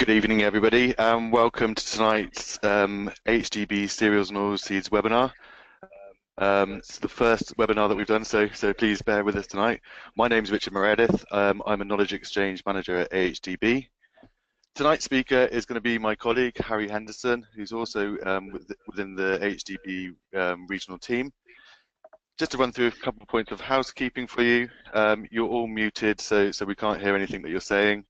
Good evening, everybody, and welcome to tonight's AHDB Cereals and Oilseeds webinar. It's the first webinar that we've done, so please bear with us tonight. My name is Richard Meredith. I'm a Knowledge Exchange Manager at AHDB. Tonight's speaker is going to be my colleague, Harry Henderson, who's also within the AHDB regional team. Just to run through a couple of points of housekeeping for you. You're all muted, so we can't hear anything that you're saying.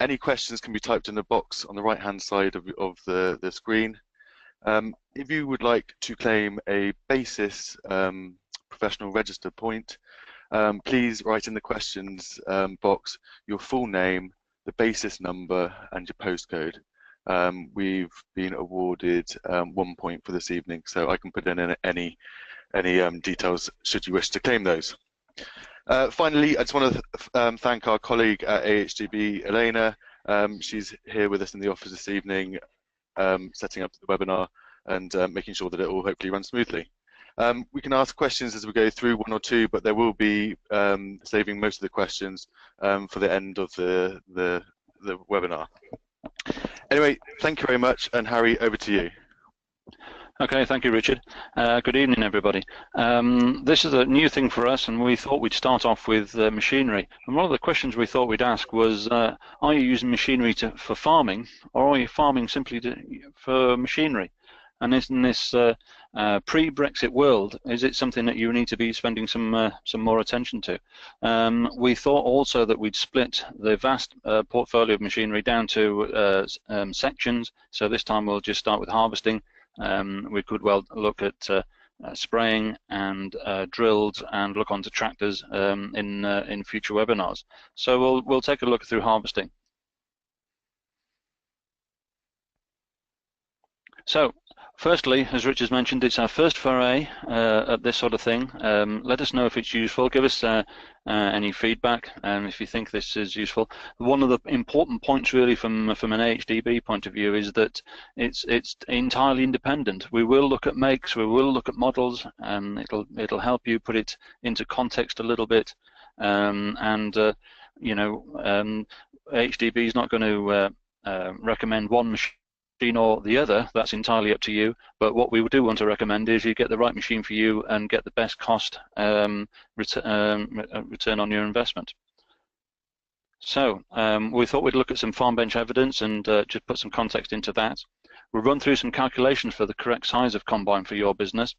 Any questions can be typed in the box on the right-hand side of the screen. If you would like to claim a basis professional register point, please write in the questions box your full name, the basis number, and your postcode. We've been awarded 1 point for this evening, so I can put in any details should you wish to claim those. Finally, I just want to thank our colleague at AHDB, Elena. She's here with us in the office this evening, setting up the webinar and making sure that it will hopefully run smoothly. We can ask questions as we go through, one or two, but there will be saving most of the questions for the end of the webinar. Anyway, thank you very much, and Harry, over to you. Okay, thank you, Richard. Good evening, everybody. This is a new thing for us, and we thought we'd start off with machinery. And one of the questions we thought we'd ask was, are you using machinery for farming, or are you farming simply for machinery? And in this pre-Brexit world, is it something that you need to be spending some more attention to? We thought also that we'd split the vast portfolio of machinery down to sections. So this time we'll just start with harvesting. We could well look at spraying and drills, and look onto tractors in future webinars. So we'll take a look through harvesting. So firstly, as Richard's mentioned, it's our first foray at this sort of thing. Let us know if it's useful. Give us any feedback, and if you think this is useful. One of the important points, really, from an AHDB point of view, is that it's entirely independent. We will look at makes, we will look at models, and it'll help you put it into context a little bit. You know, AHDB is not going to recommend one machine or the other. That's entirely up to you, but what we do want to recommend is you get the right machine for you and get the best cost return on your investment. So we thought we'd look at some farm bench evidence and just put some context into that. We'll run through some calculations for the correct size of combine for your business.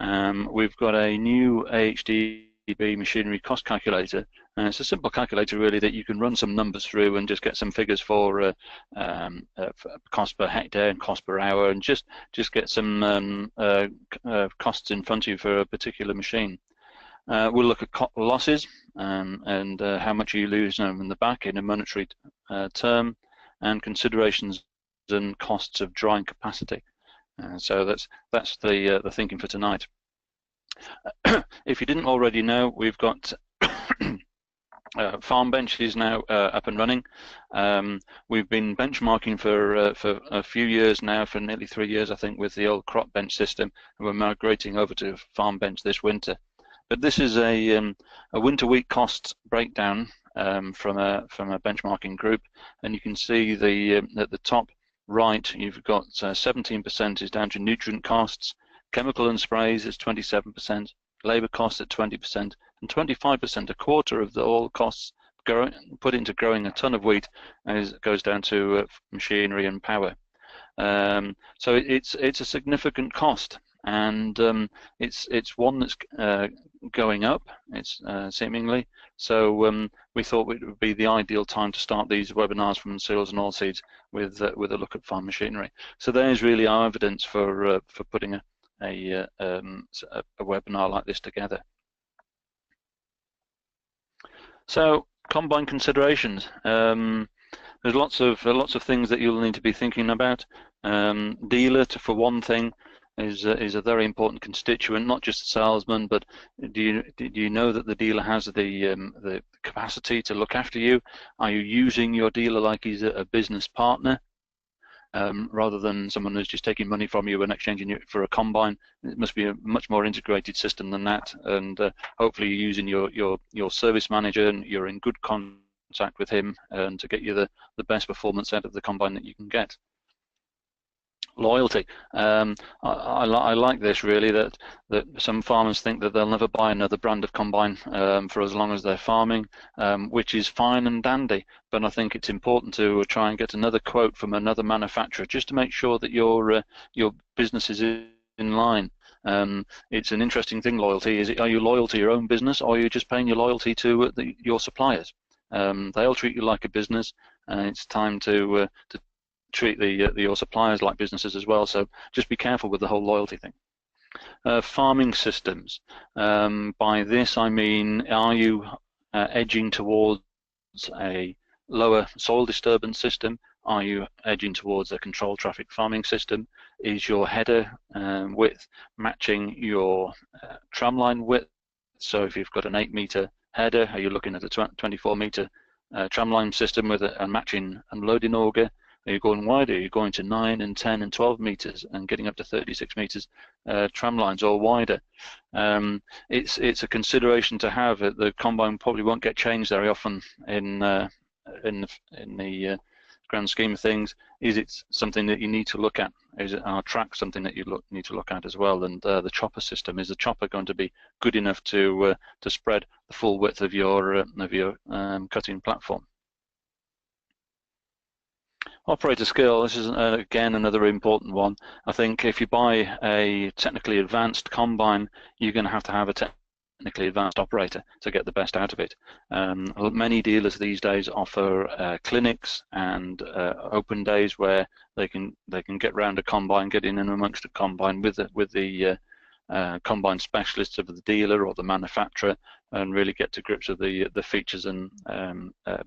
We've got a new AHDB machinery cost calculator. It's a simple calculator, really, that you can run some numbers through and just get some figures for cost per hectare and cost per hour, and just get some costs in front of you for a particular machine. We'll look at losses and how much you lose in the back in a monetary term, and considerations and costs of drying capacity. So that's the thinking for tonight. If you didn't already know, we've got farm bench is now up and running. We've been benchmarking for a few years now, for nearly 3 years, I think, with the old crop bench system, and we're migrating over to farm bench this winter. But this is a winter wheat cost breakdown from a benchmarking group, and you can see at the top right, you've got 17% is down to nutrient costs, chemical and sprays is 27%, labour costs at 20%, and 25%, a quarter of all costs put into growing a ton of wheat, goes down to machinery and power. So it's a significant cost, and it's one that's going up. It's seemingly. So we thought it would be the ideal time to start these webinars from Cereals and Oilseeds with a look at farm machinery. So there's really our evidence for putting a webinar like this together. So combine considerations. There's lots of things that you'll need to be thinking about. Dealer, for one thing, is a very important constituent, not just the salesman, but do you know that the dealer has the capacity to look after you? Are you using your dealer like he's a business partner? Rather than someone who's just taking money from you and exchanging it for a combine? It must be a much more integrated system than that, and hopefully you're using your service manager, and you're in good contact contact with him and to get you the best performance out of the combine that you can get. Loyalty. I like this really, that some farmers think that they'll never buy another brand of combine for as long as they're farming, which is fine and dandy, but I think it's important to try and get another quote from another manufacturer just to make sure that your business is in line. It's an interesting thing, loyalty. Are you loyal to your own business, or are you just paying your loyalty to your suppliers? They'll treat you like a business, and it's time to treat your suppliers like businesses as well. So just be careful with the whole loyalty thing. Farming systems. By this I mean, are you edging towards a lower soil disturbance system? Are you edging towards a controlled traffic farming system? Is your header width matching your tramline width? So if you've got an 8-meter header, are you looking at a 24-meter tramline system with a matching unloading auger? Are you going wider? Are you going to 9 and 10 and 12 meters and getting up to 36 meters tram lines or wider? It's a consideration to have. The combine probably won't get changed very often in the grand scheme of things. Is it something that you need to look at? Is our track something that you need to look at as well? And the chopper system, is the chopper going to be good enough to spread the full width of your cutting platform? Operator skill, this is again another important one. I think if you buy a technically advanced combine, you're going to have a technically advanced operator to get the best out of it. Many dealers these days offer clinics and open days where they can get round a combine, get in and amongst a combine with the combine specialists of the dealer or the manufacturer, and really get to grips with the features and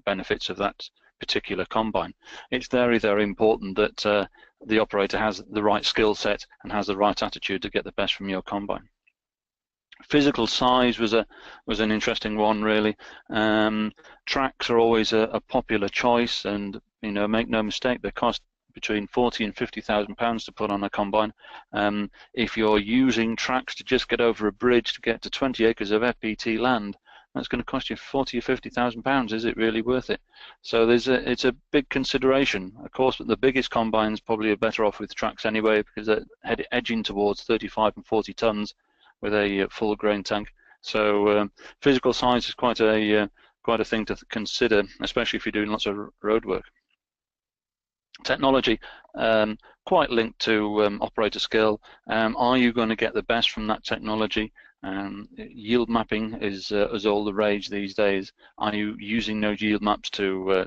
benefits of that particular combine. It's very, very important that the operator has the right skill set and has the right attitude to get the best from your combine. Physical size was an interesting one, really. Tracks are always a popular choice, and make no mistake, they cost between 40 and 50,000 pounds to put on a combine. If you're using tracks to just get over a bridge to get to 20 acres of FPT land, that's going to cost you 40 or 50,000 pounds. Is it really worth it? So it's a big consideration. Of course, the biggest combines probably are better off with tracks anyway, because they're edging towards 35 and 40 tons with a full grain tank. So physical size is quite a thing to consider, especially if you're doing lots of road work. Technology, quite linked to operator skill. Are you going to get the best from that technology? Yield mapping is all the rage these days. Are you using those yield maps to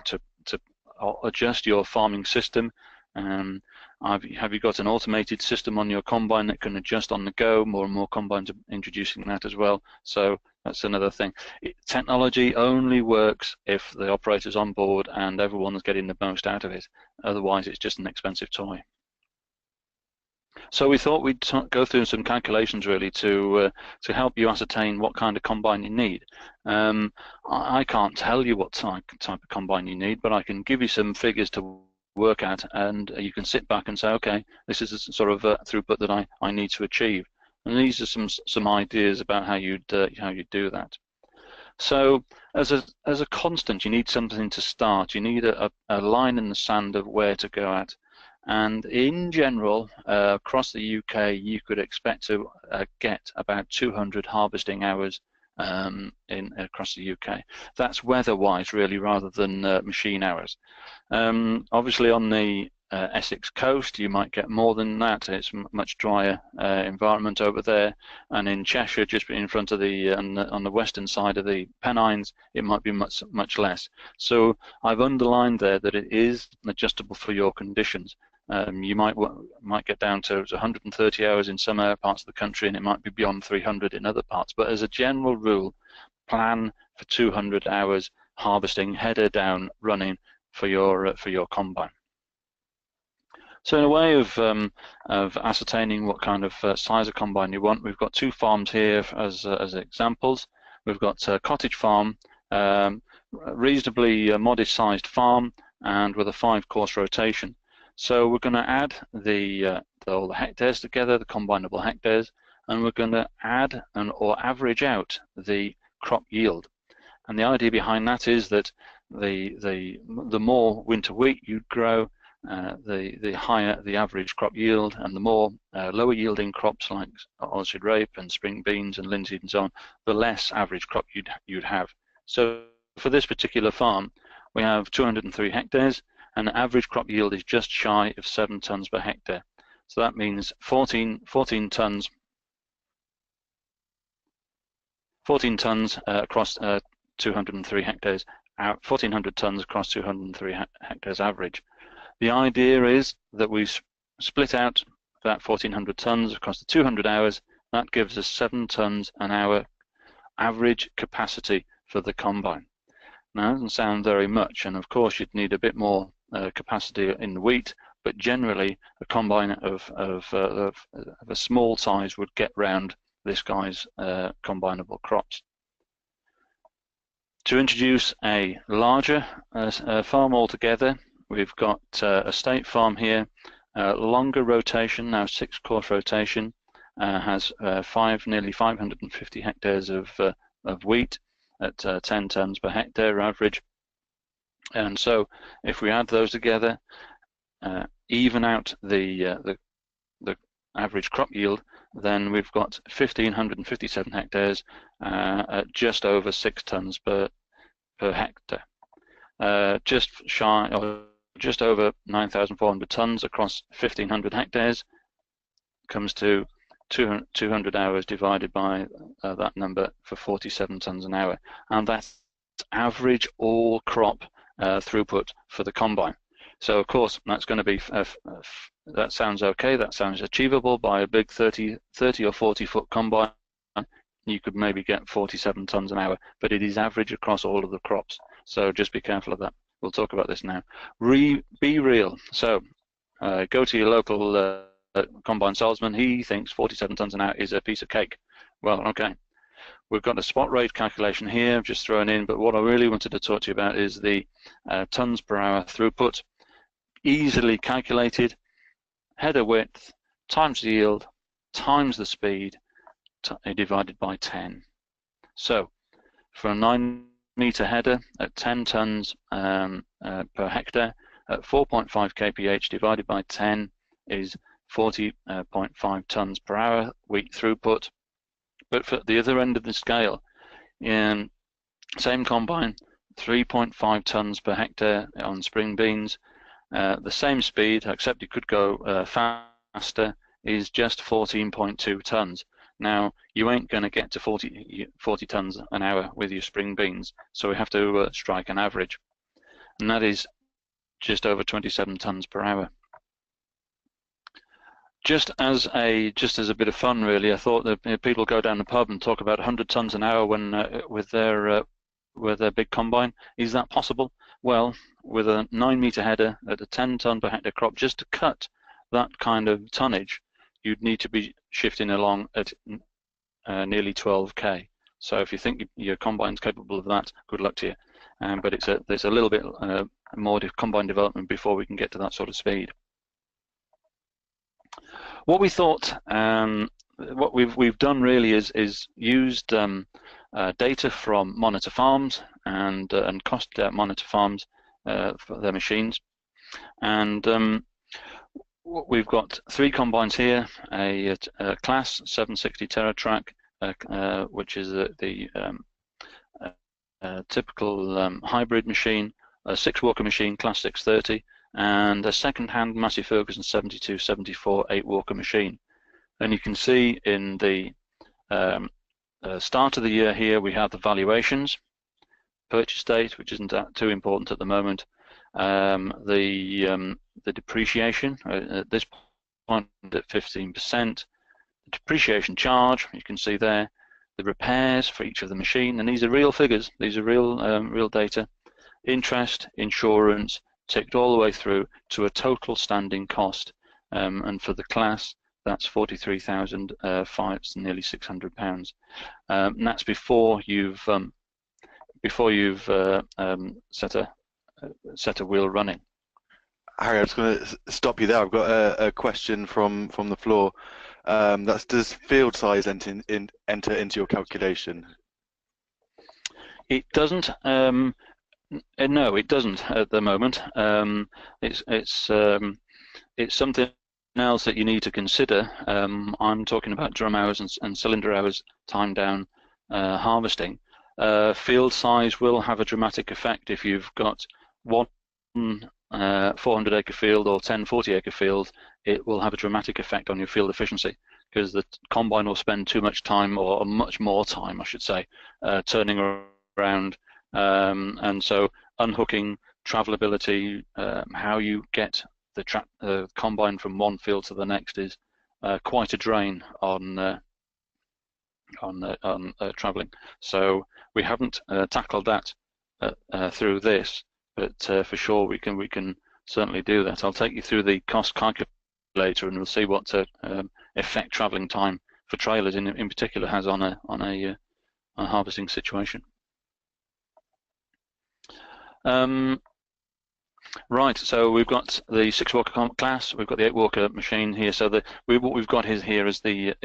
adjust your farming system? Have you got an automated system on your combine that can adjust on the go? More and more combines are introducing that as well. So that's another thing. Technology only works if the operator's on board and everyone's getting the most out of it. Otherwise, it's just an expensive toy. So we thought we'd go through some calculations really to help you ascertain what kind of combine you need. I can't tell you what type of combine you need, but I can give you some figures to work at, and you can sit back and say, okay, this is the sort of throughput that I need to achieve. And these are some ideas about how you do that. So as a constant, you need something to start. You need a line in the sand of where to go at. And in general, across the UK, you could expect to get about 200 harvesting hours across the UK. That's weather-wise, really, rather than machine hours. Obviously, on the Essex coast, you might get more than that. It's a much drier environment over there. And in Cheshire, just in front of on the western side of the Pennines, it might be much less. So I've underlined there that it is adjustable for your conditions. You might get down to 130 hours in some parts of the country, and it might be beyond 300 in other parts. But as a general rule, plan for 200 hours harvesting, header down, running for your combine. So in a way of ascertaining what kind of size of combine you want, we've got two farms here as examples. We've got a cottage farm, reasonably modest-sized farm, and with a 5-course rotation. So we're going to add all the hectares together, the combinable hectares, and we're going to add or average out the crop yield. And the idea behind that is that the more winter wheat you grow, the higher the average crop yield, and the more lower yielding crops like oilseed rape and spring beans and linseed and so on, the less average crop you'd have. So for this particular farm, we have 203 hectares, and the average crop yield is just shy of 7 tons per hectare. So that means 14 tons across 203 hectares, 1,400 tons across 203 hectares average. The idea is that we split out that 1,400 tons across the 200 hours. That gives us 7 tons an hour average capacity for the combine. Now, it doesn't sound very much, and of course you'd need a bit more capacity in the wheat, but generally a combine of a small size would get round this guy's combinable crops. To introduce a larger farm altogether, we've got a state farm here, longer rotation, now 6-course rotation, has nearly 550 hectares of wheat at 10 tons per hectare average. And so if we add those together, even out the average crop yield, then we've got 1,557 hectares at just over 6 tons per hectare. Just shy, or just over 9,400 tons across 1,500 hectares comes to 200 hours divided by that number for 47 tons an hour, and that's average all crop throughput for the combine. So of course that's going to be that sounds okay, that sounds achievable by a big 30 or 40 foot combine. You could maybe get 47 tons an hour, but it is average across all of the crops, so just be careful of that. We'll talk about this now. Be real. So go to your local combine salesman. He thinks 47 tons an hour is a piece of cake. Well, okay, we've got a spot rate calculation here I've just thrown in, but what I really wanted to talk to you about is the tons per hour throughput, easily calculated. Header width times the yield times the speed divided by 10. So for a 9-meter header at 10 tons per hectare at 4.5 kph divided by 10 is 40.5 tons per hour wheat throughput. But for the other end of the scale, same combine, 3.5 tons per hectare on spring beans, the same speed, except you could go faster, is just 14.2 tons. Now, you ain't going to get to 40 tons an hour with your spring beans, so we have to strike an average, and that is just over 27 tons per hour. Just as a bit of fun, really, I thought that people go down the pub and talk about 100 tons an hour when with their big combine. Is that possible? Well, with a 9-meter header at a 10 ton per hectare crop, just to cut that kind of tonnage, you'd need to be shifting along at nearly 12k. So if you think your combine's capable of that, good luck to you. But there's a little bit more combine development before we can get to that sort of speed. What we thought, what we've done really is used data from Monitor Farms and costed out Monitor Farms for their machines, and we've got 3 combines here: a class 760 TerraTrack, which is the typical hybrid machine, a 6-walker machine, class 630, and a second-hand Massey Ferguson 7274 8-walker machine. And you can see in the start of the year here we have the valuations, purchase date, which isn't too important at the moment, the depreciation at this point at 15%, the depreciation charge you can see there, the repairs for each of the machine, and these are real figures, these are real data, interest, insurance, ticked all the way through to a total standing cost, and for the class that's 43,500, nearly £600, and that's before you've set a wheel running. Harry, I'm just going to stop you there. I've got a question from the floor. Does field size enter into your calculation? It doesn't. No, it doesn't at the moment. It's something else that you need to consider. I'm talking about drum hours and cylinder hours, time down harvesting. Field size will have a dramatic effect if you've got one 400 acre field or 10 40 acre field. It will have a dramatic effect on your field efficiency because the combine will spend too much time, or much more time I should say, turning around, and so unhooking, travelability, how you get the combine from one field to the next is quite a drain on traveling. So we haven't tackled that through this, but for sure we can certainly do that. I'll take you through the cost calculator, and we'll see what effect traveling time for trailers in particular has on a harvesting situation. Right, so we've got the 6 walker class, we've got the 8 walker machine here. So what we've got here is the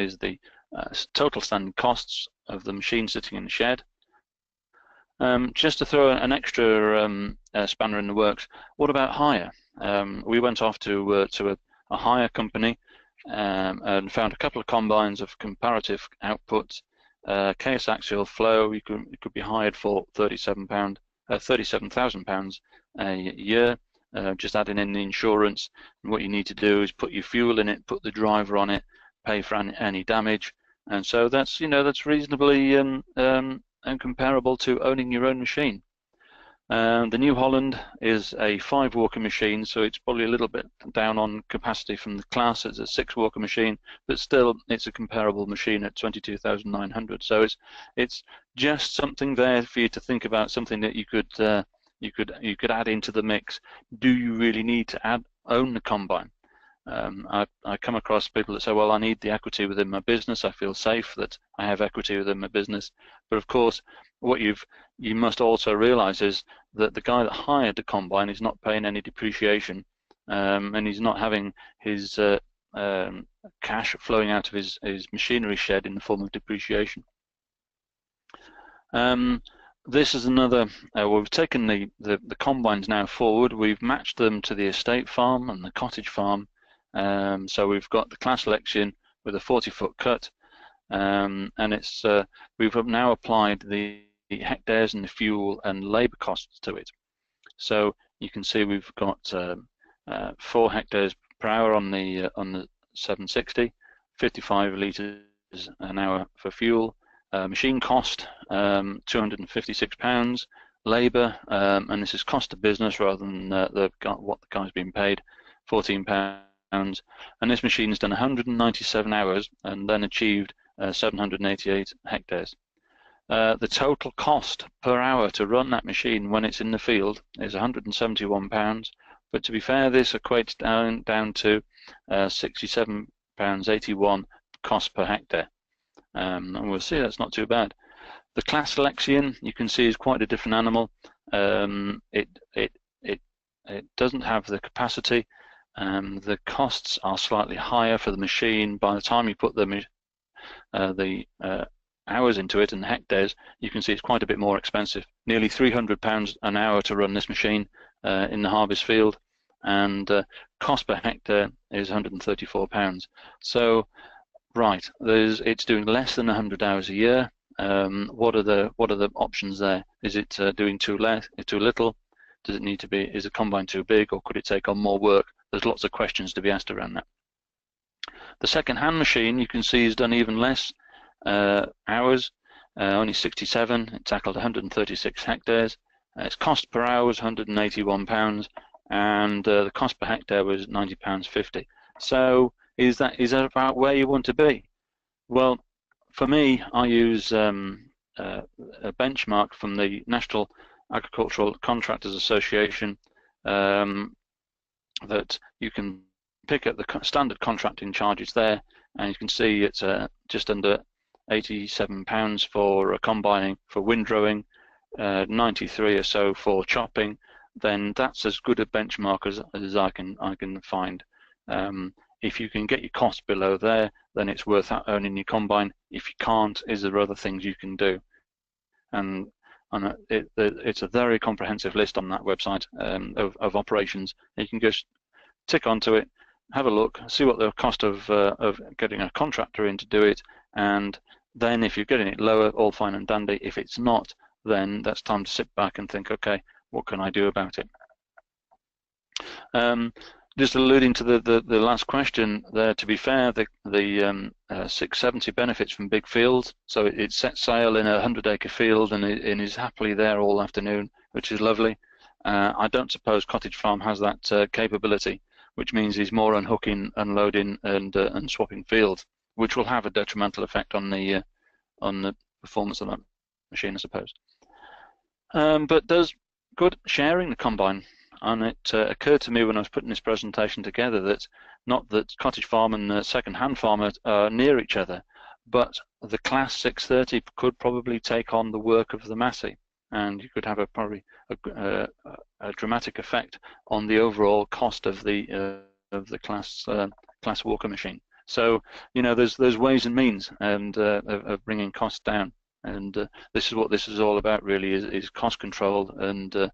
total standing costs of the machine sitting in the shed. Just to throw an extra spanner in the works, what about hire? We went off to a hire company and found a couple of combines of comparative output. Case axial flow, it could be hired for £37,000 a year. Just adding in the insurance, and what you need to do is put your fuel in it, put the driver on it, pay for any damage, and so that's reasonably and comparable to owning your own machine. The New Holland is a 5 walker machine, so it's probably a little bit down on capacity from the class. It's a 6 walker machine, but still it's a comparable machine at 22,900. So it's just something there for you to think about, something that you could add into the mix. Do you really need to own the combine? I come across people that say, well, I need the equity within my business. I feel safe that I have equity within my business. But of course, what you must also realize is that the guy that hired the combine is not paying any depreciation, and he's not having his cash flowing out of his machinery shed in the form of depreciation. This is another, we've taken the combines now forward, we've matched them to the estate farm and the cottage farm. So we've got the class selection with a 40-foot cut, and we've now applied the hectares and the fuel and labour costs to it. So you can see we've got 4 hectares per hour on the 760, 55 litres an hour for fuel. Machine cost £256, labour, and this is cost of business rather than what the guy's being paid, £14. And this machine's done 197 hours and then achieved 788 hectares. The total cost per hour to run that machine when it's in the field is £171, but to be fair, this equates down to £67.81 cost per hectare. And we'll see that's not too bad. The class selection, you can see, is quite a different animal. It doesn't have the capacity. The costs are slightly higher for the machine. By the time you put the hours into it and the hectares, you can see it's quite a bit more expensive. Nearly £300 an hour to run this machine in the harvest field, and cost per hectare is £134. So, right, it's doing less than 100 hours a year. What are the options there? Is it doing too little? Does it need to be? Is the combine too big, or could it take on more work? There's lots of questions to be asked around that. The second-hand machine, you can see, has done even less hours, only 67. It tackled 136 hectares. Its cost per hour was £181, and the cost per hectare was £90.50. So is that about where you want to be? Well, for me, I use a benchmark from the National Agricultural Contractors Association, that you can pick up the standard contracting charges there, and you can see it's just under £87 for combining, for windrowing, 93 or so for chopping. Then that's as good a benchmark as I can find. If you can get your costs below there, then it's worth owning your combine. If you can't, is there other things you can do? And and it's a very comprehensive list on that website of operations. You can just tick onto it, have a look, see what the cost of getting a contractor in to do it, and then if you're getting it lower, all fine and dandy. If it's not, then that's time to sit back and think, okay, what can I do about it? Just alluding to the last question there, to be fair, the 670 benefits from big fields, so it sets sail in a 100-acre field and is happily there all afternoon, which is lovely. I don't suppose cottage farm has that capability, which means he's more unhooking, unloading, and swapping fields, which will have a detrimental effect on the performance of that machine, I suppose. But does good sharing the combine. And it occurred to me when I was putting this presentation together that not that cottage farm and the second-hand farm are near each other, but the class 630 could probably take on the work of the Massey, and you could have probably a dramatic effect on the overall cost of the class Walker machine. So there's ways and means of bringing costs down, and this is what this is all about really, is cost control and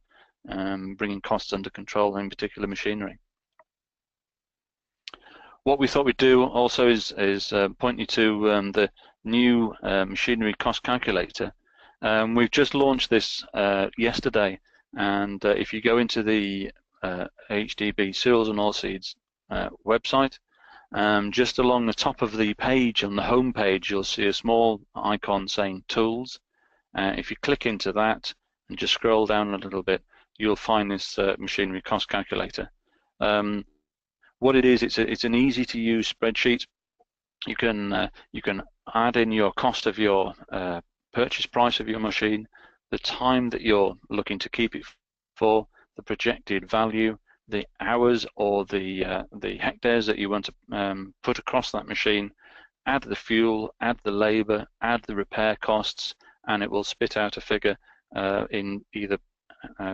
bringing costs under control in particular machinery. What we thought we'd do also is point you to the new machinery cost calculator. We've just launched this yesterday, and if you go into the AHDB Cereals and Oilseeds website, just along the top of the page, on the home page, you'll see a small icon saying Tools. If you click into that and just scroll down a little bit, you'll find this machinery cost calculator. What it is, it's an easy-to-use spreadsheet. You can add in your cost of your purchase price of your machine, the time that you're looking to keep it for, the projected value, the hours or the hectares that you want to put across that machine, add the fuel, add the labor, add the repair costs, and it will spit out a figure in either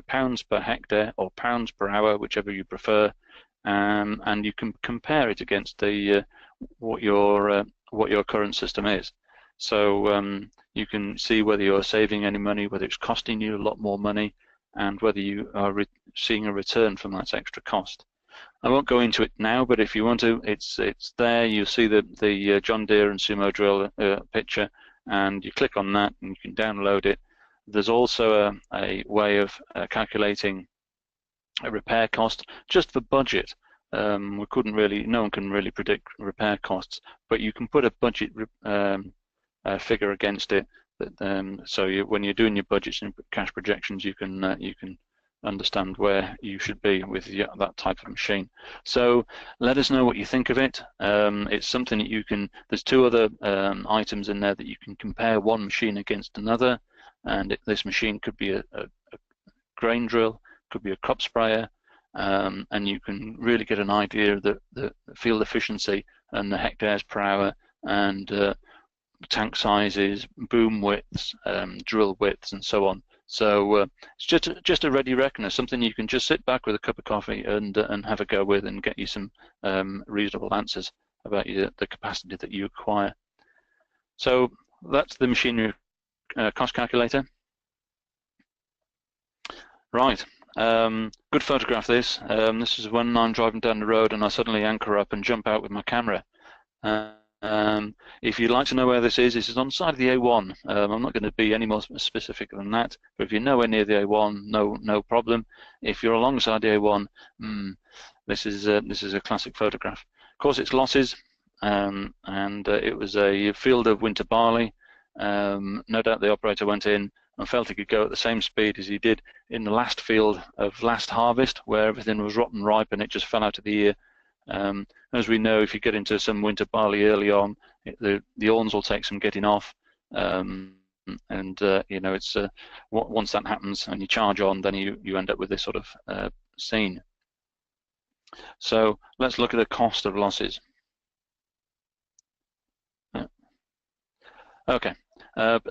pounds per hectare or pounds per hour, whichever you prefer, and you can compare it against the what your current system is. So you can see whether you're saving any money, whether it's costing you a lot more money, and whether you are seeing a return from that extra cost. I won't go into it now, but if you want to, it's there. You'll see the John Deere and Sumo drill picture, and you click on that and you can download it. There's also a way of calculating a repair cost just for budget. No one can really predict repair costs, but you can put a budget figure against it. So when you're doing your budgets and cash projections, you can understand where you should be with that type of machine. So let us know what you think of it. It's something that you can. There's two other items in there that you can compare one machine against another. And this machine could be a grain drill, could be a crop sprayer, and you can really get an idea of the field efficiency and the hectares per hour, and tank sizes, boom widths, drill widths, and so on. So it's just a ready reckoner, something you can just sit back with a cup of coffee and have a go with, and get you some reasonable answers about the capacity that you acquire. So that's the machinery cost calculator. Right, good photograph this. This is when I'm driving down the road and I suddenly anchor up and jump out with my camera. If you'd like to know where this is on the side of the A1. I'm not going to be any more specific than that, but if you're nowhere near the A1, no problem. If you're alongside the A1, this is a classic photograph. Of course, it's losses, and it was a field of winter barley. No doubt the operator went in and felt he could go at the same speed as he did in the last field of last harvest, where everything was rotten ripe and it just fell out of the ear. As we know, if you get into some winter barley early on, the awns will take some getting off, and it's once that happens and you charge on, then you end up with this sort of scene. So let's look at the cost of losses. Okay.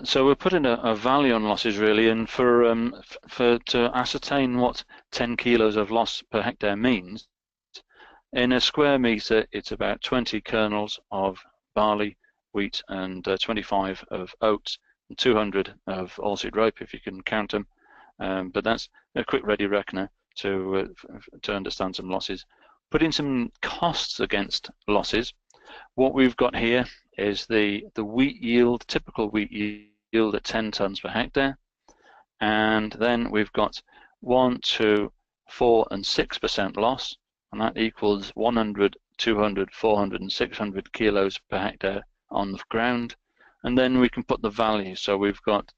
So we're putting a value on losses really, and to ascertain what 10 kilos of loss per hectare means, in a square metre it's about 20 kernels of barley, wheat, and 25 of oats 200 of oilseed rape if you can count them, but that's a quick ready reckoner to understand some losses. Putting some costs against losses, what we've got here is the wheat yield, typical wheat yield at 10 tons per hectare, and then we've got 1, 2, 4, and 6% loss, and that equals 100, 200, 400, and 600 kilos per hectare on the ground. And then we can put the value. So we've got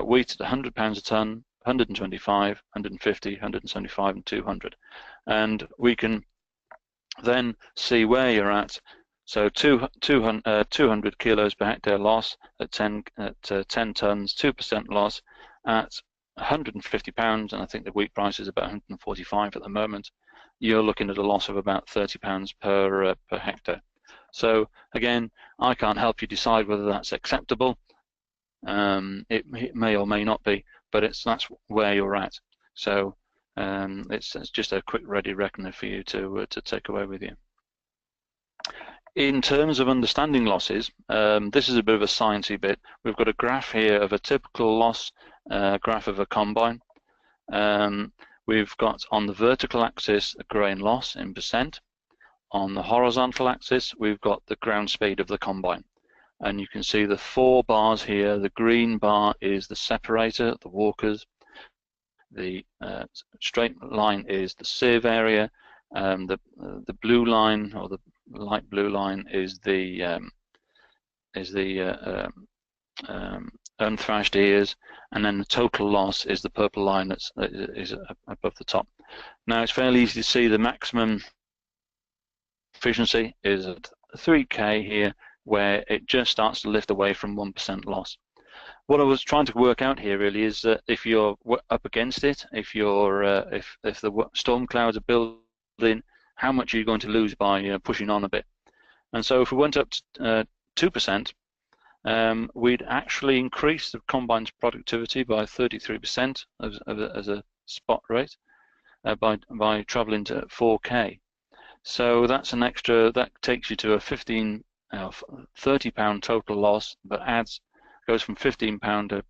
wheat at 100 pounds a ton, 125, 150, 175, and 200. And we can then see where you're at. So 200 kilos per hectare loss at 10 tons, 2% loss at 150 pounds, and I think the wheat price is about 145 at the moment. You're looking at a loss of about 30 pounds per hectare. So again, I can't help you decide whether that's acceptable. It may or may not be, but that's where you're at. So it's just a quick ready reckoner for you to take away with you. In terms of understanding losses, this is a bit of a sciencey bit. We've got a graph here of a typical loss graph of a combine. We've got on the vertical axis a grain loss in percent. On the horizontal axis, we've got the ground speed of the combine. And you can see the 4 bars here. The green bar is the separator, the walkers. The straight line is the sieve area. The blue line, or the light blue line, is the unthrashed ears, and then the total loss is the purple line that is above the top. Now it's fairly easy to see the maximum efficiency is at 3K here, where it just starts to lift away from 1% loss. What I was trying to work out here really is that if you're up against it, if the storm clouds are building, how much are you going to lose by pushing on a bit? And so if we went up to 2%, we'd actually increase the combine's productivity by 33% as a spot rate by traveling to 4K. So that's an extra, that takes you to a 30 pound total loss, but goes from 15 pound a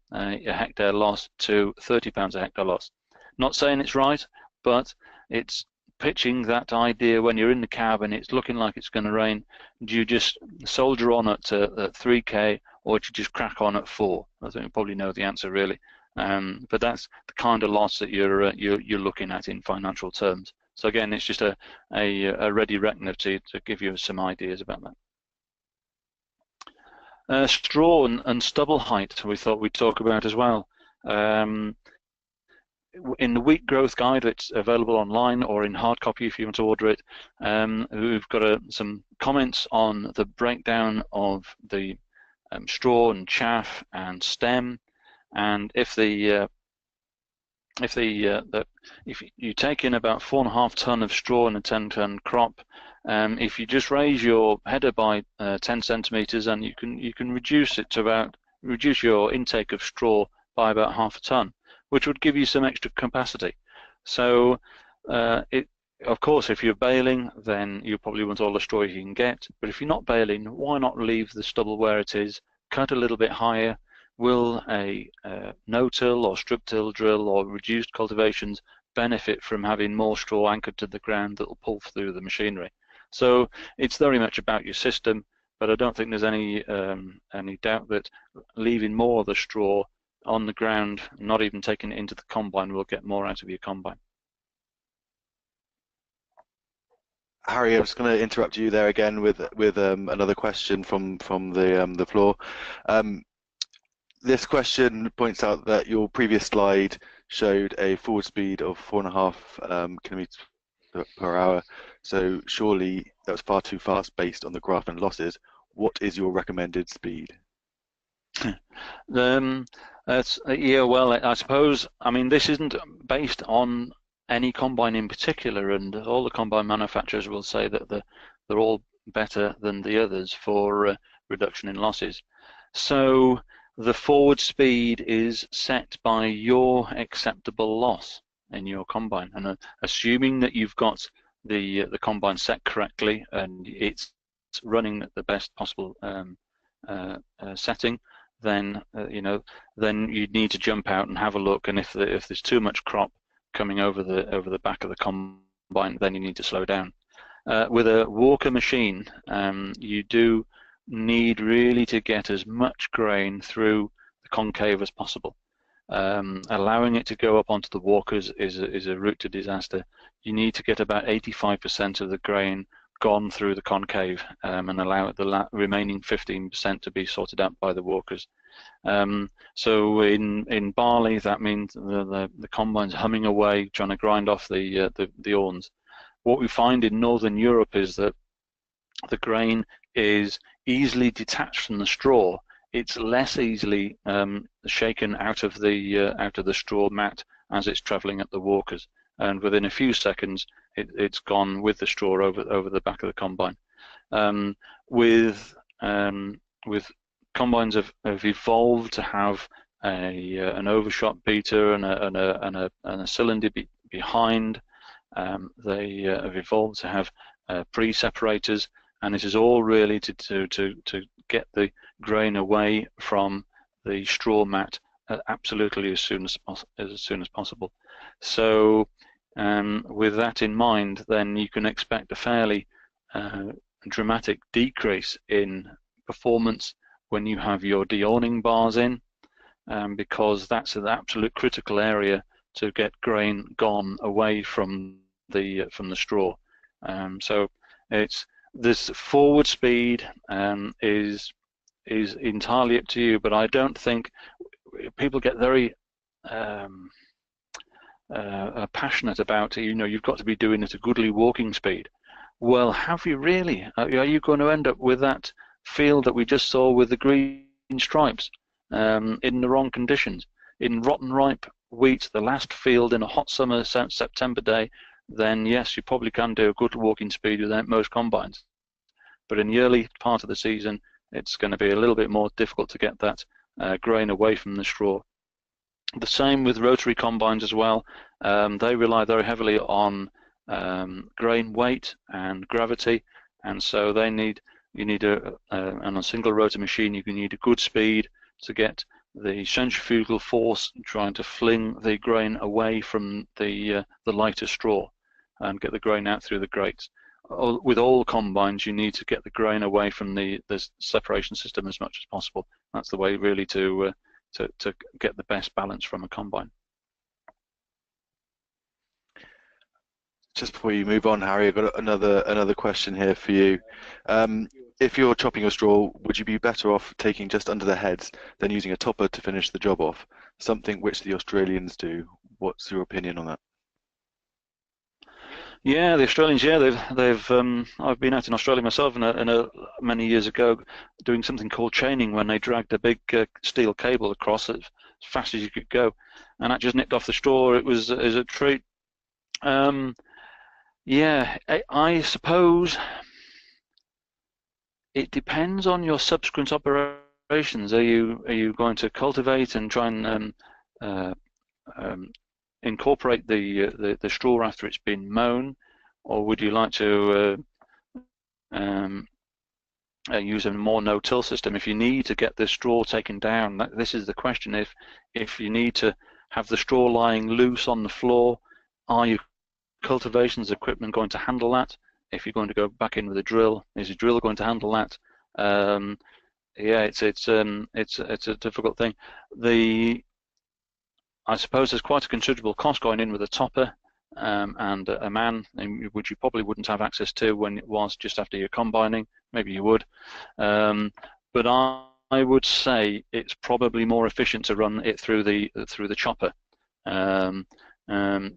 hectare loss to 30 pounds a hectare loss. Not saying it's right, but it's pitching that idea when you're in the cab and it's looking like it's going to rain. Do you just soldier on at 3K, or do you just crack on at 4? I think you probably know the answer really. But that's the kind of loss that you're looking at in financial terms. So again, it's just a ready reckoner to give you some ideas about that. Straw and stubble height we thought we'd talk about as well. In the wheat growth guide that's available online or in hard copy if you want to order it, we've got some comments on the breakdown of the straw and chaff and stem, and if you take in about 4.5 ton of straw in a 10-ton crop, if you just raise your header by 10 centimeters, and you can reduce your intake of straw by about 0.5 ton, which would give you some extra capacity. So of course, if you're baling, then you probably want all the straw you can get, but if you're not baling, why not leave the stubble where it is, cut a little bit higher? Will a no-till or strip-till drill or reduced cultivations benefit from having more straw anchored to the ground that will pull through the machinery? So it's very much about your system, but I don't think there's any doubt that leaving more of the straw on the ground, not even taking it into the combine, will get more out of your combine. Harry, I'm just going to interrupt you there again with another question from the floor. This question points out that your previous slide showed a forward speed of 4.5 kilometers per hour. So surely that was far too fast based on the graph and losses. What is your recommended speed? Yeah, well, I suppose, I mean, this isn't based on any combine in particular, and all the combine manufacturers will say that they're all better than the others for reduction in losses. So the forward speed is set by your acceptable loss in your combine, and assuming that you've got the combine set correctly and it's running at the best possible setting, then then you need to jump out and have a look. And if there's too much crop coming over the back of the combine, then you need to slow down. With a walker machine, you do need really to get as much grain through the concave as possible. Allowing it to go up onto the walkers is a route to disaster. You need to get about 85% of the grain gone through the concave, and allow the remaining 15% to be sorted out by the walkers. So in barley, that means the combine's humming away, trying to grind off the awns. What we find in Northern Europe is that the grain is easily detached from the straw. It's less easily shaken out of the straw mat as it's travelling up the walkers, and within a few seconds it's gone with the straw over the back of the combine. With combines have evolved to have an overshot beater and a cylinder behind. They have evolved to have pre-separators, and this is all really to get the grain away from the straw mat absolutely as soon as possible. So with that in mind, then you can expect a fairly dramatic decrease in performance when you have your de-awning bars in, because that's an absolute critical area to get grain gone away from the straw. So this forward speed is entirely up to you, but I don't think people get very passionate about it. You've got to be doing it at a goodly walking speed. Well, have you really? Are you going to end up with that field that we just saw with the green stripes in the wrong conditions? In rotten ripe wheat, the last field in a hot summer September day, then yes, you probably can do a good walking speed without most combines. But in the early part of the season, it's going to be a little bit more difficult to get that grain away from the straw. The same with rotary combines as well. They rely very heavily on grain weight and gravity, and so you need on a single rotor machine, you can need a good speed to get the centrifugal force trying to fling the grain away from the lighter straw and get the grain out through the grates. With all combines, you need to get the grain away from the separation system as much as possible. That's the way really to get the best balance from a combine. Just before you move on, Harry, I've got another question here for you. If you're chopping your straw, would you be better off taking just under the heads than using a topper to finish the job off? Something which the Australians do. What's your opinion on that? Yeah, the Australians. Yeah, they've. I've been out in Australia myself, many years ago, doing something called chaining, when they dragged a big steel cable across as fast as you could go, and that just nipped off the straw. It was a treat. Yeah, I suppose it depends on your subsequent operations. Are you going to cultivate and try and incorporate the straw after it's been mown, or would you like to use a more no-till system? If you need to get the straw taken down, this is the question. If you need to have the straw lying loose on the floor, are your cultivations equipment going to handle that? If you're going to go back in with a drill, is your drill going to handle that? Yeah, it's a difficult thing. I suppose there's quite a considerable cost going in with a topper and a man, which you probably wouldn't have access to when it was just after your combining. Maybe you would, but I would say it's probably more efficient to run it through the chopper.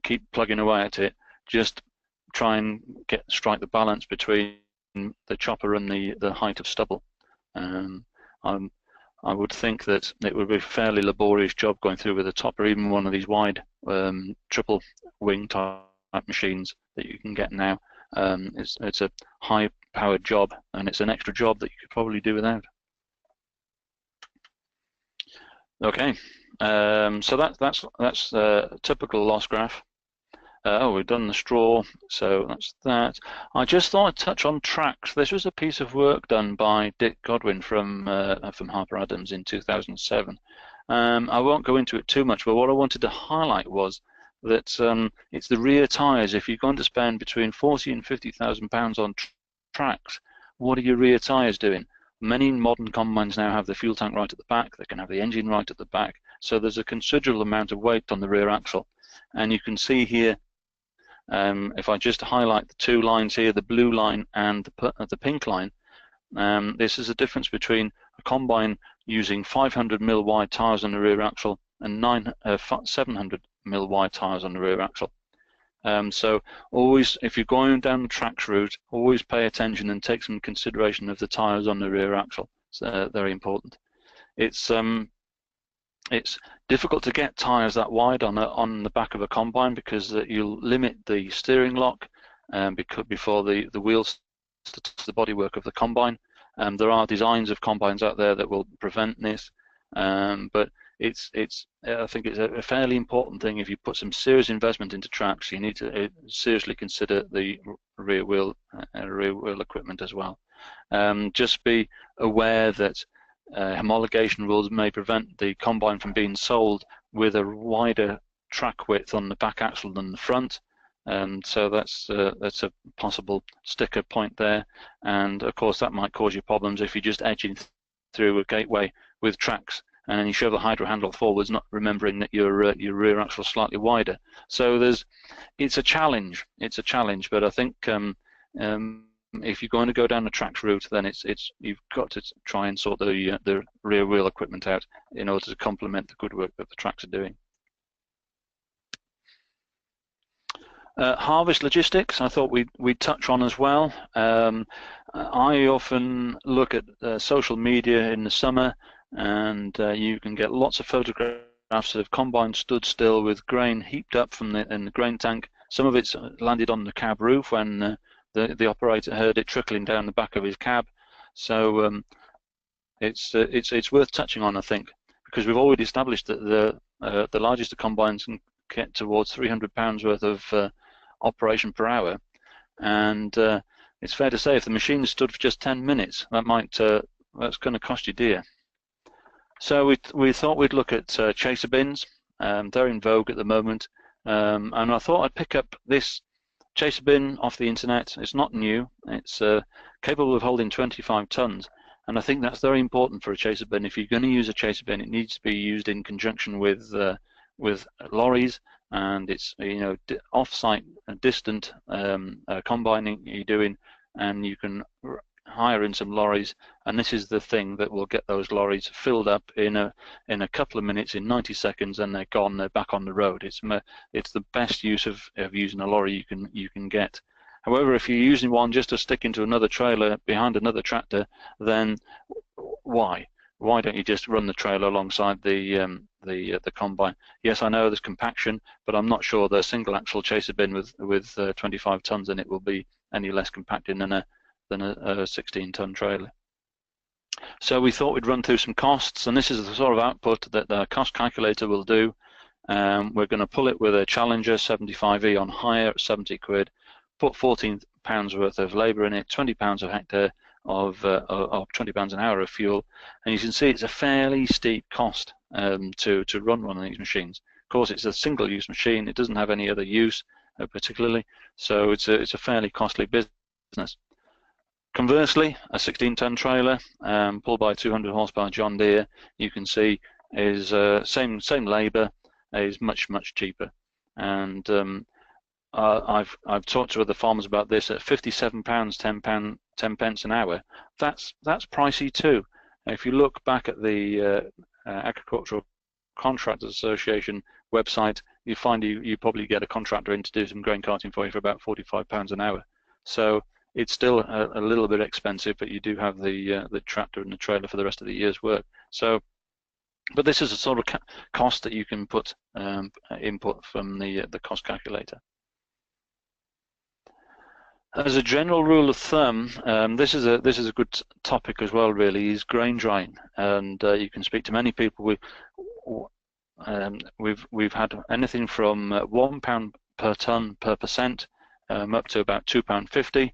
Keep plugging away at it. Just try and strike the balance between the chopper and the height of stubble. I would think that it would be a fairly laborious job going through with a topper, even one of these wide triple wing type machines that you can get now. It's a high powered job, and it's an extra job that you could probably do without. Okay, so that's a typical loss graph. Oh, we've done the straw, so that's that. I just thought I'd touch on tracks. This was a piece of work done by Dick Godwin from Harper Adams in 2007. I won't go into it too much, but what I wanted to highlight was that it's the rear tyres. If you're going to spend between 40 and 50,000 pounds on tracks, what are your rear tyres doing? Many modern combines now have the fuel tank right at the back. They can have the engine right at the back. So there's a considerable amount of weight on the rear axle, and you can see here. If I just highlight the two lines here, the blue line and the pink line, this is the difference between a combine using 500 mil wide tyres on the rear axle and 700 mil wide tyres on the rear axle. So always, if you're going down the tracks route, always pay attention and take some consideration of the tyres on the rear axle. It's very important. It's difficult to get tyres that wide on the back of a combine because you'll limit the steering lock before the wheels touch the bodywork of the combine. There are designs of combines out there that will prevent this, but I think it's a fairly important thing. If you put some serious investment into tracks, you need to seriously consider the rear wheel equipment as well. Just be aware that homologation rules may prevent the combine from being sold with a wider track width on the back axle than the front, so that's a possible sticker point there, and of course that might cause you problems if you're just edging through a gateway with tracks and then you shove the hydro handle forwards, not remembering that your rear axle is slightly wider. So it's a challenge, but I think if you're going to go down the tracks route, then you've got to try and sort the rear wheel equipment out in order to complement the good work that the tracks are doing. Harvest logistics, I thought we'd touch on as well. I often look at social media in the summer, and you can get lots of photographs of combines stood still with grain heaped up in the grain tank. Some of it's landed on the cab roof when the operator heard it trickling down the back of his cab. So it's worth touching on, I think, because we've already established that the largest of combines can get towards 300 pounds worth of operation per hour, and it's fair to say if the machine stood for just 10 minutes, that's going to cost you dear. So we thought we'd look at chaser bins. They're in vogue at the moment, and I thought I'd pick up this chaser bin off the internet. It's not new. It's capable of holding 25 tons, and I think that's very important for a chaser bin. If you're going to use a chaser bin, it needs to be used in conjunction with lorries, and it's off-site, distant combining you're doing, and you can hire in some lorries, and this is the thing that will get those lorries filled up in a couple of minutes, in 90 seconds, and they're gone. They're back on the road. It's the best use of using a lorry you can get. However, if you're using one just to stick into another trailer behind another tractor, then why don't you just run the trailer alongside the combine? Yes, I know there's compaction, but I'm not sure the single axle chaser bin with 25 tons in it will be any less compacted than a 16-ton trailer. So we thought we'd run through some costs, and this is the sort of output that the cost calculator will do. We're going to pull it with a Challenger 75E on hire at 70 quid, put 14 pounds worth of labour in it, 20 pounds a hectare of 20 pounds an hour of fuel, and you can see it's a fairly steep cost to run one of these machines. Of course, it's a single-use machine. It doesn't have any other use particularly, so it's a fairly costly business. Conversely, a 16-ton trailer pulled by a 200 horsepower John Deere, you can see is same labour, is much cheaper. And I've talked to other farmers about this. At 57 pounds 10 pence an hour, that's pricey too. If you look back at the Agricultural Contractors Association website, you find you probably get a contractor in to do some grain carting for you for about 45 pounds an hour. So it's still a little bit expensive, but you do have the tractor and the trailer for the rest of the year's work. So, but this is a sort of cost that you can put input from the cost calculator. As a general rule of thumb, this is a good topic as well. Really, is grain drying, and you can speak to many people. We've had anything from £1 per ton per percent, up to about £2.50.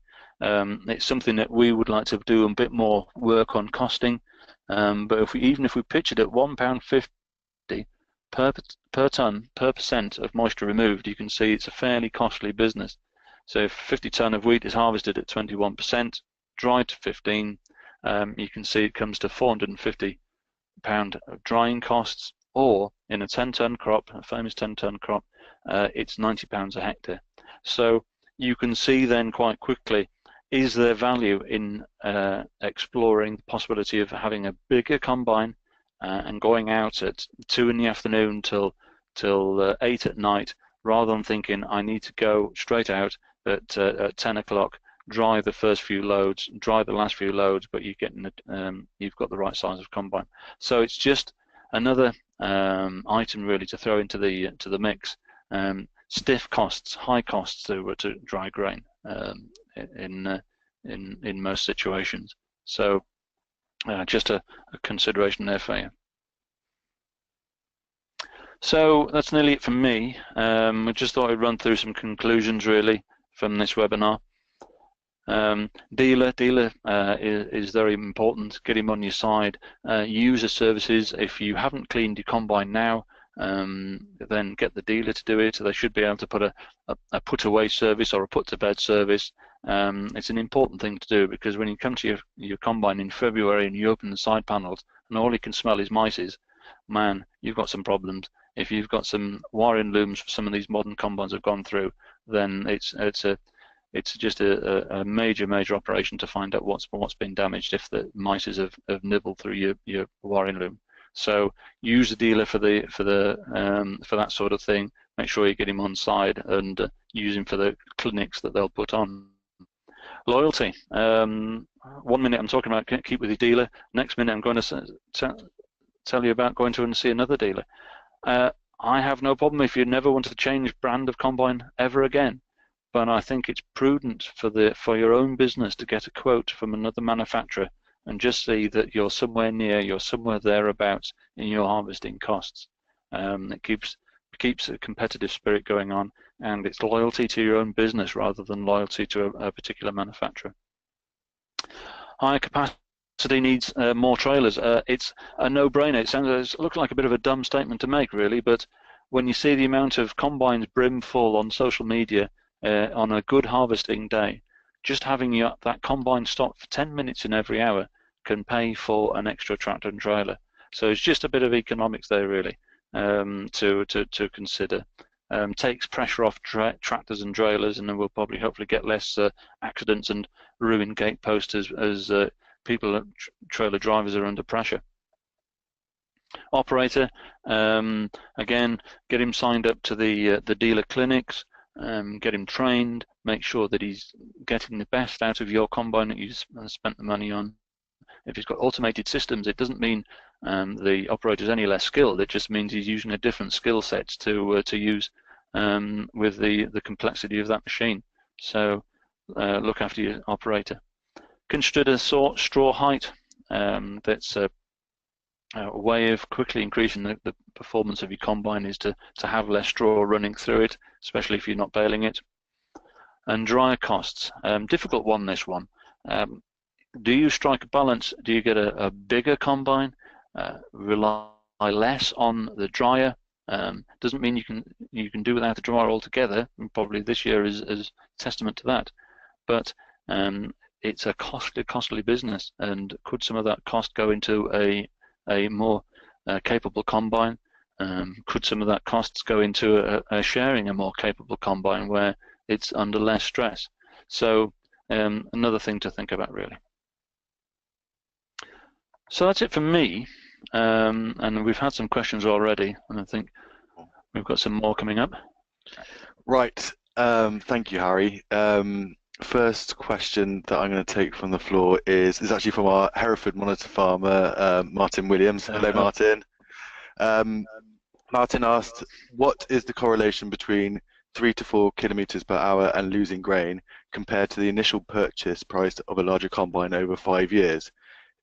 It's something that we would like to do a bit more work on costing, but even if we pitch it at £1.50 per ton per percent of moisture removed, you can see it's a fairly costly business. So if 50 ton of wheat is harvested at 21%, dried to 15, you can see it comes to £450 of drying costs, or in a 10-ton crop, a famous 10-ton crop, it's £90 a hectare. So you can see then quite quickly, is there value in exploring the possibility of having a bigger combine and going out at 2 in the afternoon till 8 at night, rather than thinking I need to go straight out at 10 o'clock, dry the first few loads, dry the last few loads, but you've got the right size of combine. So it's just another item really to throw into the mix. Stiff costs, high costs to dry grain in most situations. So just a consideration there for you. So that's nearly it from me. I just thought I'd run through some conclusions really from this webinar. Dealer is very important. Get him on your side. User services. If you haven't cleaned your combine now, then get the dealer to do it. They should be able to put a put away service or a put to bed service. It's an important thing to do, because when you come to your combine in February and you open the side panels and all you can smell is mice, man, you've got some problems. If you've got some wiring looms some of these modern combines have gone through, then it's just a major operation to find out what's been damaged if the mice have nibbled through your wiring loom. So use the dealer for that sort of thing. Make sure you get him on side and use him for the clinics that they'll put on. Loyalty. 1 minute I'm talking about keep with your dealer. Next minute I'm going to tell you about going to and see another dealer. I have no problem if you never want to change brand of combine ever again, but I think it's prudent for your own business to get a quote from another manufacturer and just see that you're somewhere thereabouts in your harvesting costs. It keeps a competitive spirit going on, and it's loyalty to your own business rather than loyalty to a particular manufacturer. Higher capacity needs more trailers. It's a no-brainer. It looks like a bit of a dumb statement to make, really, but when you see the amount of combines brimful on social media on a good harvesting day, just having that combine stop for 10 minutes in every hour can pay for an extra tractor and trailer. So it's just a bit of economics there, really, to consider. Takes pressure off tractors and trailers, and then we'll probably hopefully get less accidents and ruined gate posts as people, trailer drivers, are under pressure. Operator, again, get him signed up to the dealer clinics, get him trained, make sure that he's getting the best out of your combine that you've spent the money on. If he's got automated systems, it doesn't mean the operator's any less skilled. It just means he's using a different skill set to use with the complexity of that machine. So look after your operator. Consider straw height. That's a way of quickly increasing the performance of your combine is to have less straw running through it, especially if you're not baling it. And dryer costs. Difficult one, this one. Do you strike a balance? Do you get a bigger combine, rely less on the dryer? Doesn't mean you can do without the dryer altogether, and probably this year is testament to that. But it's a costly business, and could some of that cost go into a more capable combine? Could some of that costs go into sharing a more capable combine where it's under less stress? So another thing to think about, really. So that's it from me, and we've had some questions already, and I think we've got some more coming up. Right, thank you, Harry. First question that I'm going to take from the floor is actually from our Hereford monitor farmer, Martin Williams. Hello, Martin. Martin asked, what is the correlation between 3 to 4 kilometers per hour and losing grain compared to the initial purchase price of a larger combine over 5 years?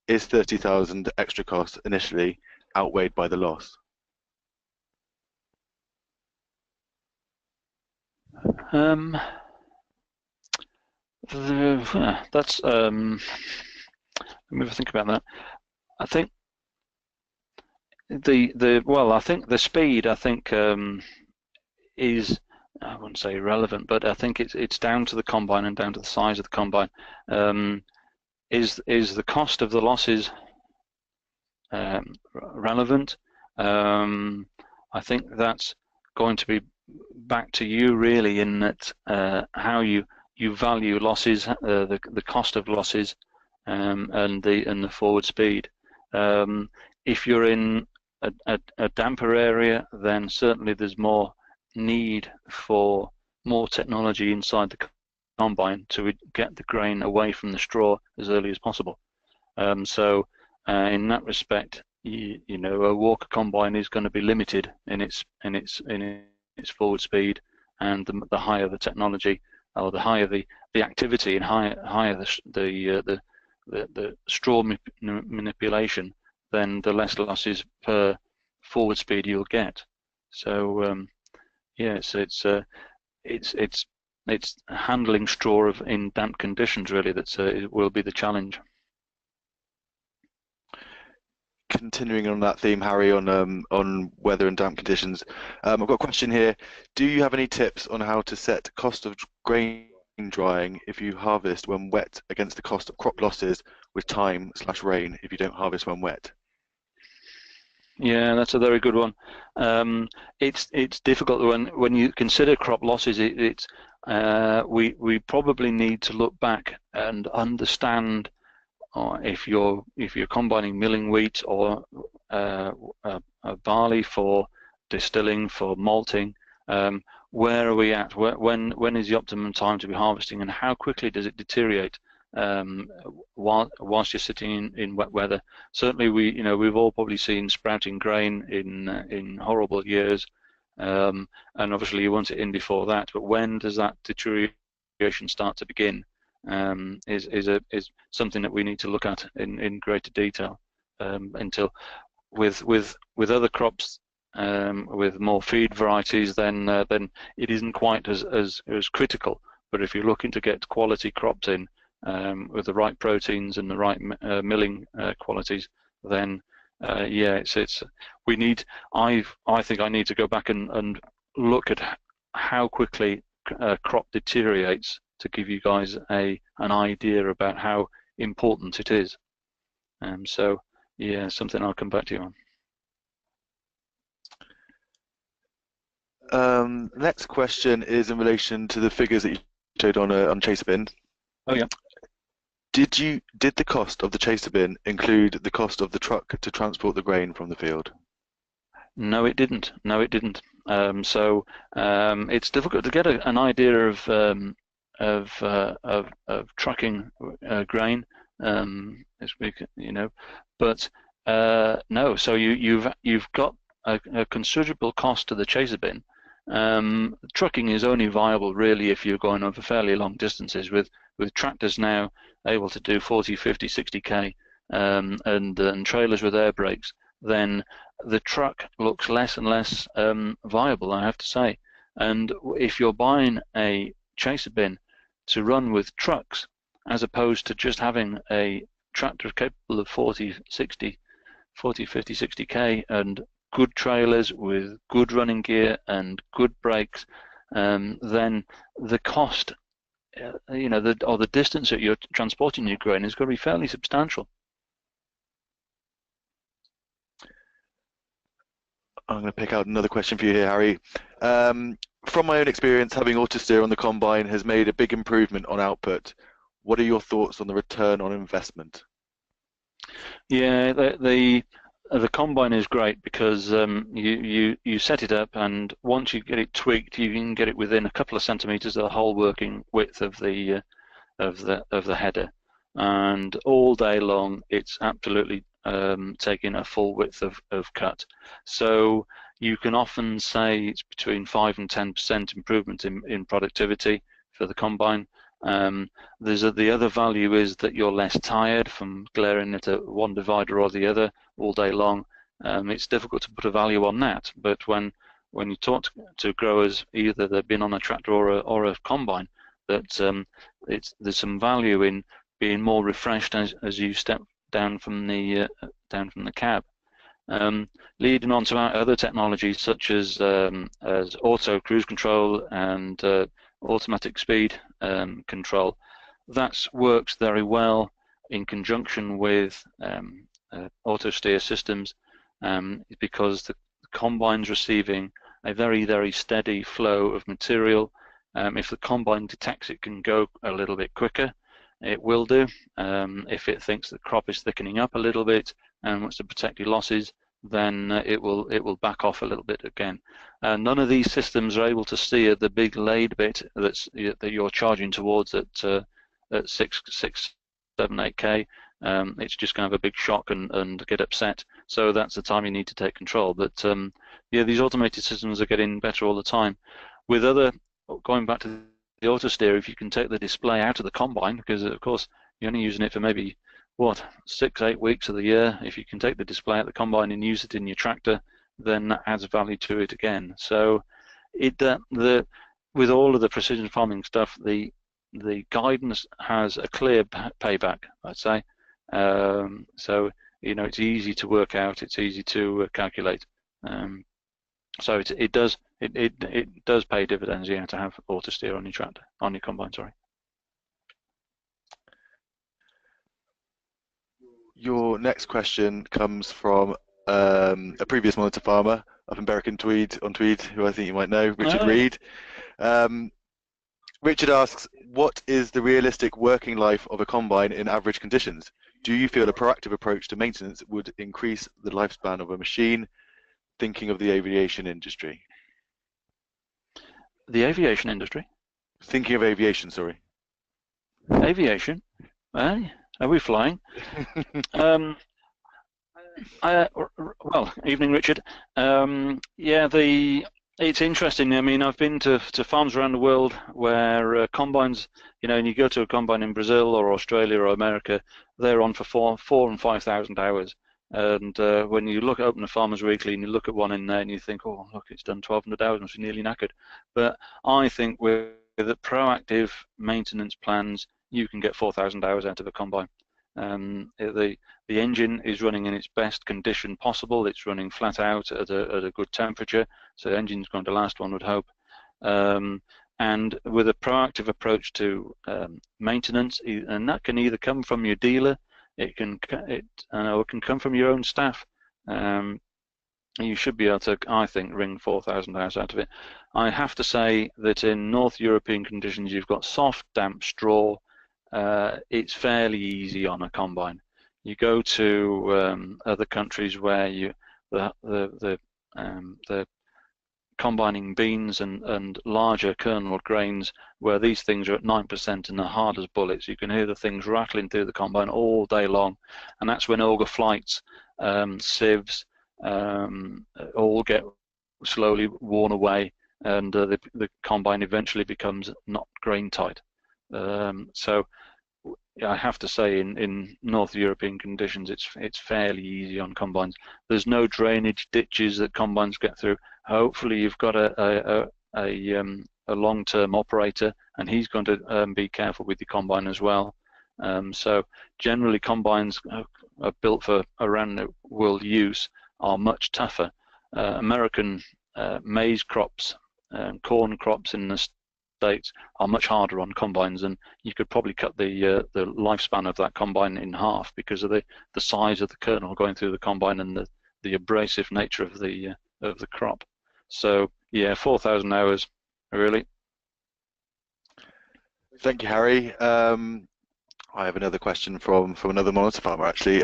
Is 30,000 extra costs initially outweighed by the loss? That's let me think about that. I think I think the speed, I think, is, I wouldn't say irrelevant, but I think it's down to the combine and down to the size of the combine. Is the cost of the losses relevant? I think that's going to be back to you really, in that how you value losses, the cost of losses, and the forward speed. If you're in a damper area, then certainly there's more need for more technology inside the combine to get the grain away from the straw as early as possible. So in that respect, you know, a Walker combine is going to be limited in its forward speed, and the higher the technology, or the higher the activity, and higher the straw manipulation, then the less losses per forward speed you'll get. So yes, it's handling straw in damp conditions really it will be the challenge. Continuing on that theme, Harry, on weather and damp conditions, I've got a question here. Do you have any tips on how to set cost of grain drying if you harvest when wet against the cost of crop losses with time/rain if you don't harvest when wet? Yeah, that's a very good one. It's difficult when you consider crop losses. We probably need to look back and understand, if you're combining milling wheat or barley for distilling, for malting, where are we at? When is the optimum time to be harvesting, and how quickly does it deteriorate whilst you're sitting in wet weather? Certainly, we've all probably seen sprouting grain in horrible years, and obviously you want it in before that. But when does that deterioration start to begin? Is something that we need to look at in greater detail. Until with other crops, with more feed varieties, then it isn't quite as critical. But if you're looking to get quality crops in, with the right proteins and the right milling qualities, then yeah, we need. I think I need to go back and look at how quickly crop deteriorates to give you guys an idea about how important it is. So yeah, something I'll come back to you on. Next question is in relation to the figures that you showed on chaser bin. Oh yeah. Did the cost of the chaser bin include the cost of the truck to transport the grain from the field? No, it didn't. No, it didn't. So it's difficult to get an idea of trucking grain, but no. So you've got a considerable cost to the chaser bin. Trucking is only viable really if you're going over fairly long distances. With tractors now able to do 40, 50, 60k, and trailers with air brakes, then the truck looks less and less viable, I have to say. And if you're buying a chaser bin to run with trucks, as opposed to just having a tractor capable of 40, 50, 60k, and good trailers with good running gear and good brakes, then the cost, or the distance that you're transporting your grain is going to be fairly substantial. I'm going to pick out another question for you here, Harry. From my own experience, having autosteer on the combine has made a big improvement on output. What are your thoughts on the return on investment? Yeah, the combine is great because you set it up, and once you get it tweaked, you can get it within a couple of centimeters of the whole working width of the header, and all day long it's absolutely taking a full width of cut. So you can often say it's between 5 and 10% improvement in productivity for the combine. The other value is that you're less tired from glaring at one divider or the other all day long. It's difficult to put a value on that, but when when you talk to growers, either they've been on a tractor or a combine, that there's some value in being more refreshed as you step down from the cab. Leading on to other technologies such as auto cruise control and automatic speed control. That works very well in conjunction with auto steer systems, because the combine's receiving a very, very steady flow of material. If the combine detects it can go a little bit quicker, it will do. If it thinks the crop is thickening up a little bit and wants to protect your losses, then it will back off a little bit again. None of these systems are able to steer the big laid bit that you're charging towards at 6, 7, 8K. It's just going to have a big shock and get upset. So that's the time you need to take control. But yeah, these automated systems are getting better all the time. With going back to the auto steer, if you can take the display out of the combine, because of course you're only using it for maybe 6, 8 weeks of the year. If you can take the display out of the combine and use it in your tractor, then that adds value to it again. So with all of the precision farming stuff, the guidance has a clear payback, I'd say. So it's easy to work out, it's easy to calculate. So it does pay dividends, yeah, to have auto steer on your tractor, on your combine. Sorry. Your next question comes from a previous monitor farmer up in Berwick on Tweed, who I think you might know, Richard Reed. Richard asks, what is the realistic working life of a combine in average conditions? Do you feel a proactive approach to maintenance would increase the lifespan of a machine, thinking of the aviation industry? The aviation industry? Thinking of aviation, sorry. Aviation? Are we flying? Well, evening, Richard. Yeah, it's interesting. I mean, I've been to farms around the world where combines, and you go to a combine in Brazil or Australia or America, they're on for 4,000 and 5,000 hours. And when you open the Farmers Weekly and you look at one in there and you think, oh, look, it's done 1,200 hours, must be nearly knackered. But I think with the proactive maintenance plans, you can get 4,000 hours out of a combine. The engine is running in its best condition possible. It's running flat out at a good temperature, so the engine's going to last, one would hope. And with a proactive approach to maintenance, and that can either come from your dealer, it can come from your own staff. You should be able to, I think, wring 4,000 hours out of it. I have to say that in North European conditions, you've got soft, damp straw. It's fairly easy on a combine. You go to other countries where the combining beans and larger kernel grains, where these things are at 9% and are hard as bullets. You can hear the things rattling through the combine all day long, and that's when auger flights, sieves, all get slowly worn away, and the combine eventually becomes not grain tight. So I have to say, in North European conditions, it's fairly easy on combines. There's no drainage ditches that combines get through. Hopefully, you've got a long-term operator, and he's going to be careful with the combine as well. So generally, combines are built for around the world use are much tougher. American maize crops, corn crops in the States are much harder on combines, and you could probably cut the lifespan of that combine in half because of the size of the kernel going through the combine and the abrasive nature of the crop. So yeah, 4,000 hours, really. Thank you, Harry. I have another question from another monitor farmer, actually.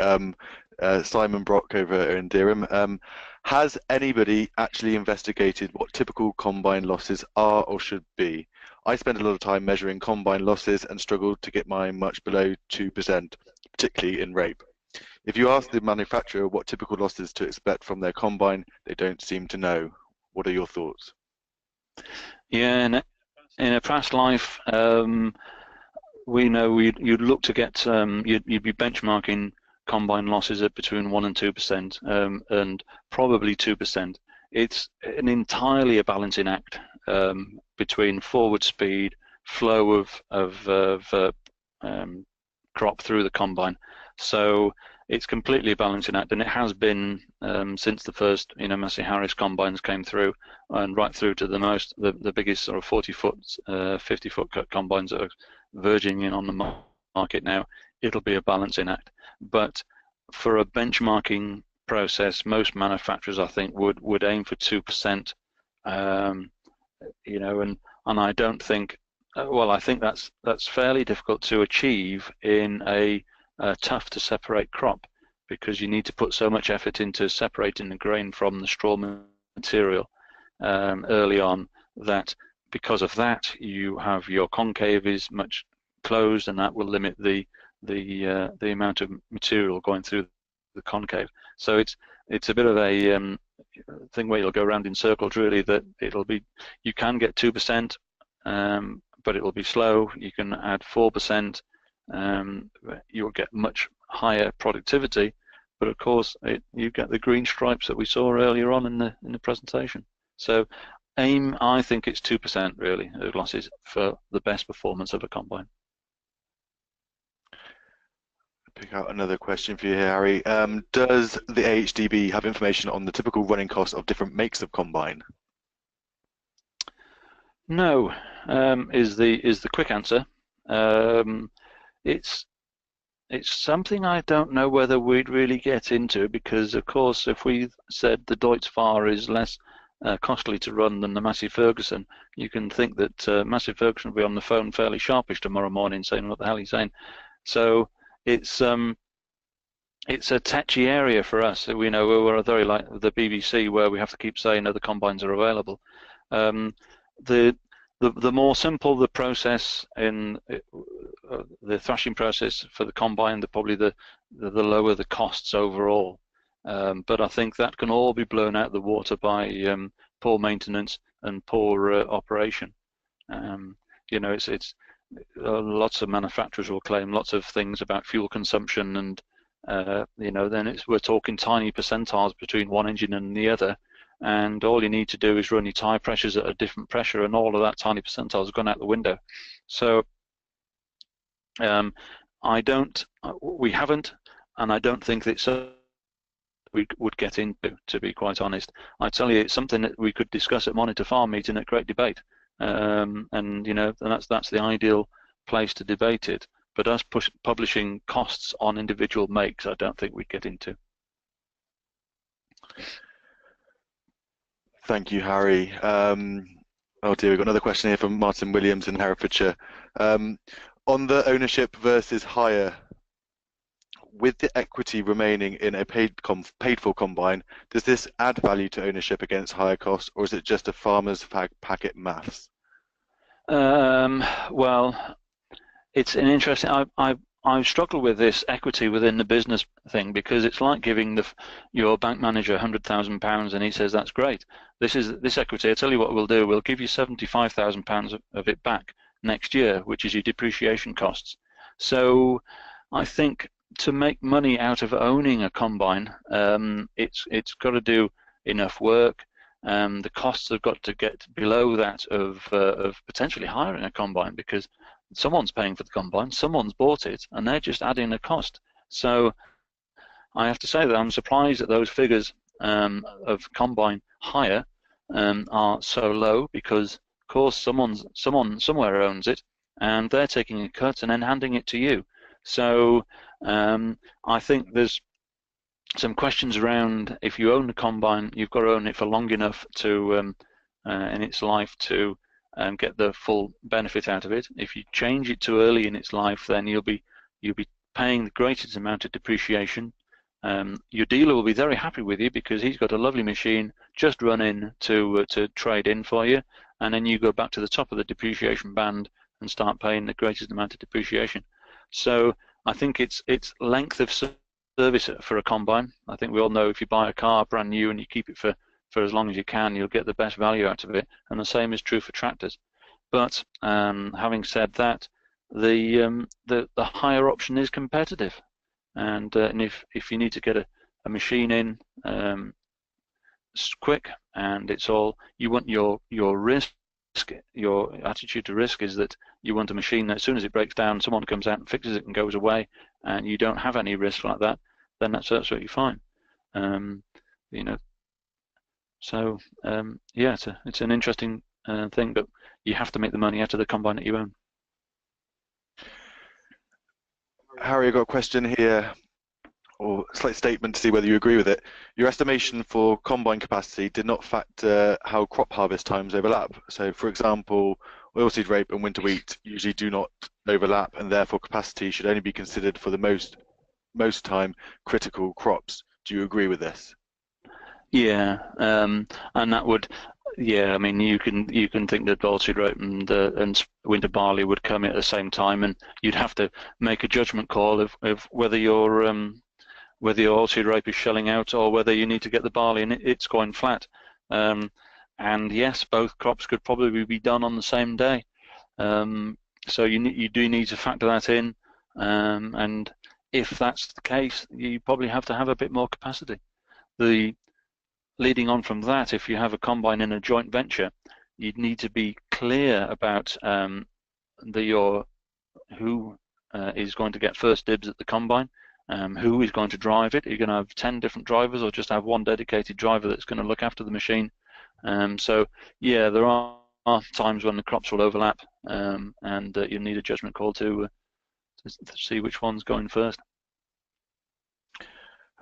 Simon Brock over in Durham. Has anybody actually investigated what typical combine losses are or should be? I spend a lot of time measuring combine losses and struggle to get mine much below 2%, particularly in rape. If you ask the manufacturer what typical losses to expect from their combine, they don't seem to know. What are your thoughts? Yeah, in a past life, we know you'd look to get, you'd be benchmarking combine losses at between 1% and 2%, and probably 2%. it's an entirely a balancing act between forward speed, flow of crop through the combine. So it's completely a balancing act, and it has been since the first, Massey Harris combines came through, and right through to the biggest sort of 40-foot, 50-foot cut combines that are verging in on the market now. It'll be a balancing act, but for a benchmarking process, most manufacturers, I think, would aim for 2%. And I don't think. Well, I think that's fairly difficult to achieve in a tough to separate crop, because you need to put so much effort into separating the grain from the straw material early on, that because of that you have your concave is much closed, and that will limit the amount of material going through the concave. So it's a bit of a thing where you'll go around in circles, really. That you can get 2%, but it will be slow. You can add 4%, you'll get much higher productivity, but of course you get the green stripes that we saw earlier on in the presentation. So I think it's 2% really of losses for the best performance of a combine. Pick out another question for you here, Harry. Does the AHDB have information on the typical running costs of different makes of combine? No, is the quick answer. It's something I don't know whether we'd really get into, because of course if we said the Deutz-Fahr is less costly to run than the Massey Ferguson, you can think that Massey Ferguson will be on the phone fairly sharpish tomorrow morning saying what the hell he's saying. So it's a touchy area for us. We know we're very like the BBC, where we have to keep saying other combines are available. The more simple the process in the thrashing process for the combine, probably the lower the costs overall. But I think that can all be blown out of the water by poor maintenance and poor operation. It's lots of manufacturers will claim lots of things about fuel consumption, and then we're talking tiny percentiles between one engine and the other, and all you need to do is run your tire pressures at a different pressure, and all of that tiny percentile has gone out the window. So we haven't, and I don't think it's we would get into, to be quite honest. I tell you, it's something that we could discuss at Monitor Farm meeting at great debate, and that's the ideal place to debate it. But us publishing costs on individual makes, I don't think we'd get into. Thank you, Harry. Oh dear, we've got another question here from Martin Williams in Herefordshire. On the ownership versus hire, with the equity remaining in a paid-for combine, does this add value to ownership against higher costs, or is it just a farmer's packet maths? Well, it's an interesting. I've struggled with this equity within the business thing, because it's like giving your bank manager £100,000 and he says that's great. This equity. I tell you what we'll do. We'll give you £75,000 of it back next year, which is your depreciation costs. So I think to make money out of owning a combine, it's got to do enough work. The costs have got to get below that of potentially hiring a combine, because someone's paying for the combine, someone's bought it, and they're just adding a cost. So I have to say that I'm surprised that those figures of combine hire are so low, because of course someone somewhere owns it, and they're taking a cut and then handing it to you. So I think there's some questions around, if you own a combine, you've got to own it for long enough to in its life to get the full benefit out of it. If you change it too early in its life, then you'll be paying the greatest amount of depreciation. Your dealer will be very happy with you, because he's got a lovely machine just running to trade in for you, and then you go back to the top of the depreciation band and start paying the greatest amount of depreciation. So I think it's length of service for a combine. I think we all know if you buy a car brand new and you keep it for as long as you can, you'll get the best value out of it, and the same is true for tractors. But having said that, the higher option is competitive, and if you need to get a machine in quick, and it's all, you want your risk, your attitude to risk is that you want a machine that as soon as it breaks down, someone comes out and fixes it and goes away, and you don't have any risk like that, then that's absolutely fine. You know, so yeah, it's an interesting thing, but you have to make the money out of the combine that you own. Harry, I've got a question here, or a slight statement to see whether you agree with it. Your estimation for combine capacity did not factor how crop harvest times overlap. So, for example, oilseed rape and winter wheat usually do not overlap, and therefore capacity should only be considered for the most time critical crops. Do you agree with this? Yeah, and that would, yeah, I mean, you can think that oilseed rape and winter barley would come at the same time, and you'd have to make a judgment call of whether your oilseed rape is shelling out or whether you need to get the barley and it's going flat. And yes, both crops could probably be done on the same day. So you do need to factor that in, and if that's the case, you probably have to have a bit more capacity. Leading on from that, if you have a combine in a joint venture, you'd need to be clear about who is going to get first dibs at the combine, who is going to drive it. Are you going to have 10 different drivers or just have one dedicated driver that's going to look after the machine? So yeah, there are times when the crops will overlap, and you need a judgment call to see which one's going first.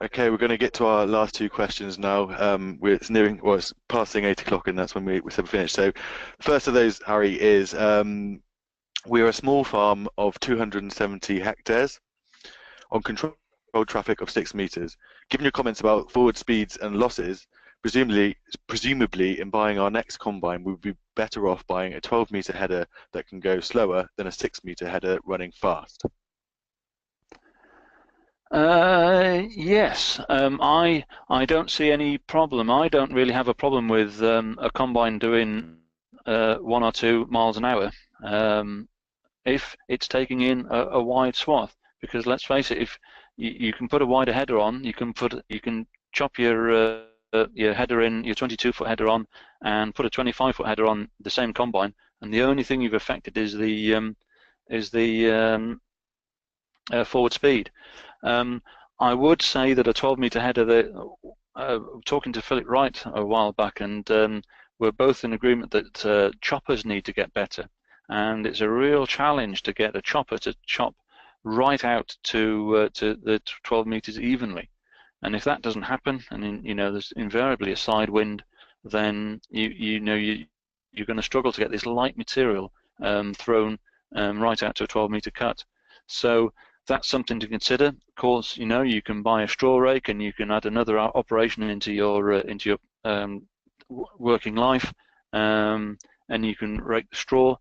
Okay, we're going to get to our last two questions now. It's nearing, well, it's passing 8 o'clock, and that's when we said we finished. So, the first of those, Harry, is we are a small farm of 270 hectares on controlled traffic of 6 meters. Given your comments about forward speeds and losses, presumably in buying our next combine, we would be better off buying a 12-meter header that can go slower than a 6-meter header running fast. Yes, I don't see any problem. I don't really have a problem with a combine doing 1 or 2 miles an hour if it's taking in a wide swath. Because let's face it, if you can put a wider header on, you can chop your header in, your 22-foot header on, and put a 25-foot header on the same combine, and the only thing you've affected is the forward speed. I would say that a 12-meter header, talking to Philip Wright a while back, and we're both in agreement that choppers need to get better, and it's a real challenge to get a chopper to chop right out to the 12 meters evenly. And if that doesn't happen, and there's invariably a side wind, then you're going to struggle to get this light material thrown right out to a 12-meter cut. So that's something to consider. Of course, you can buy a straw rake and you can add another operation into your working life, and you can rake the straw.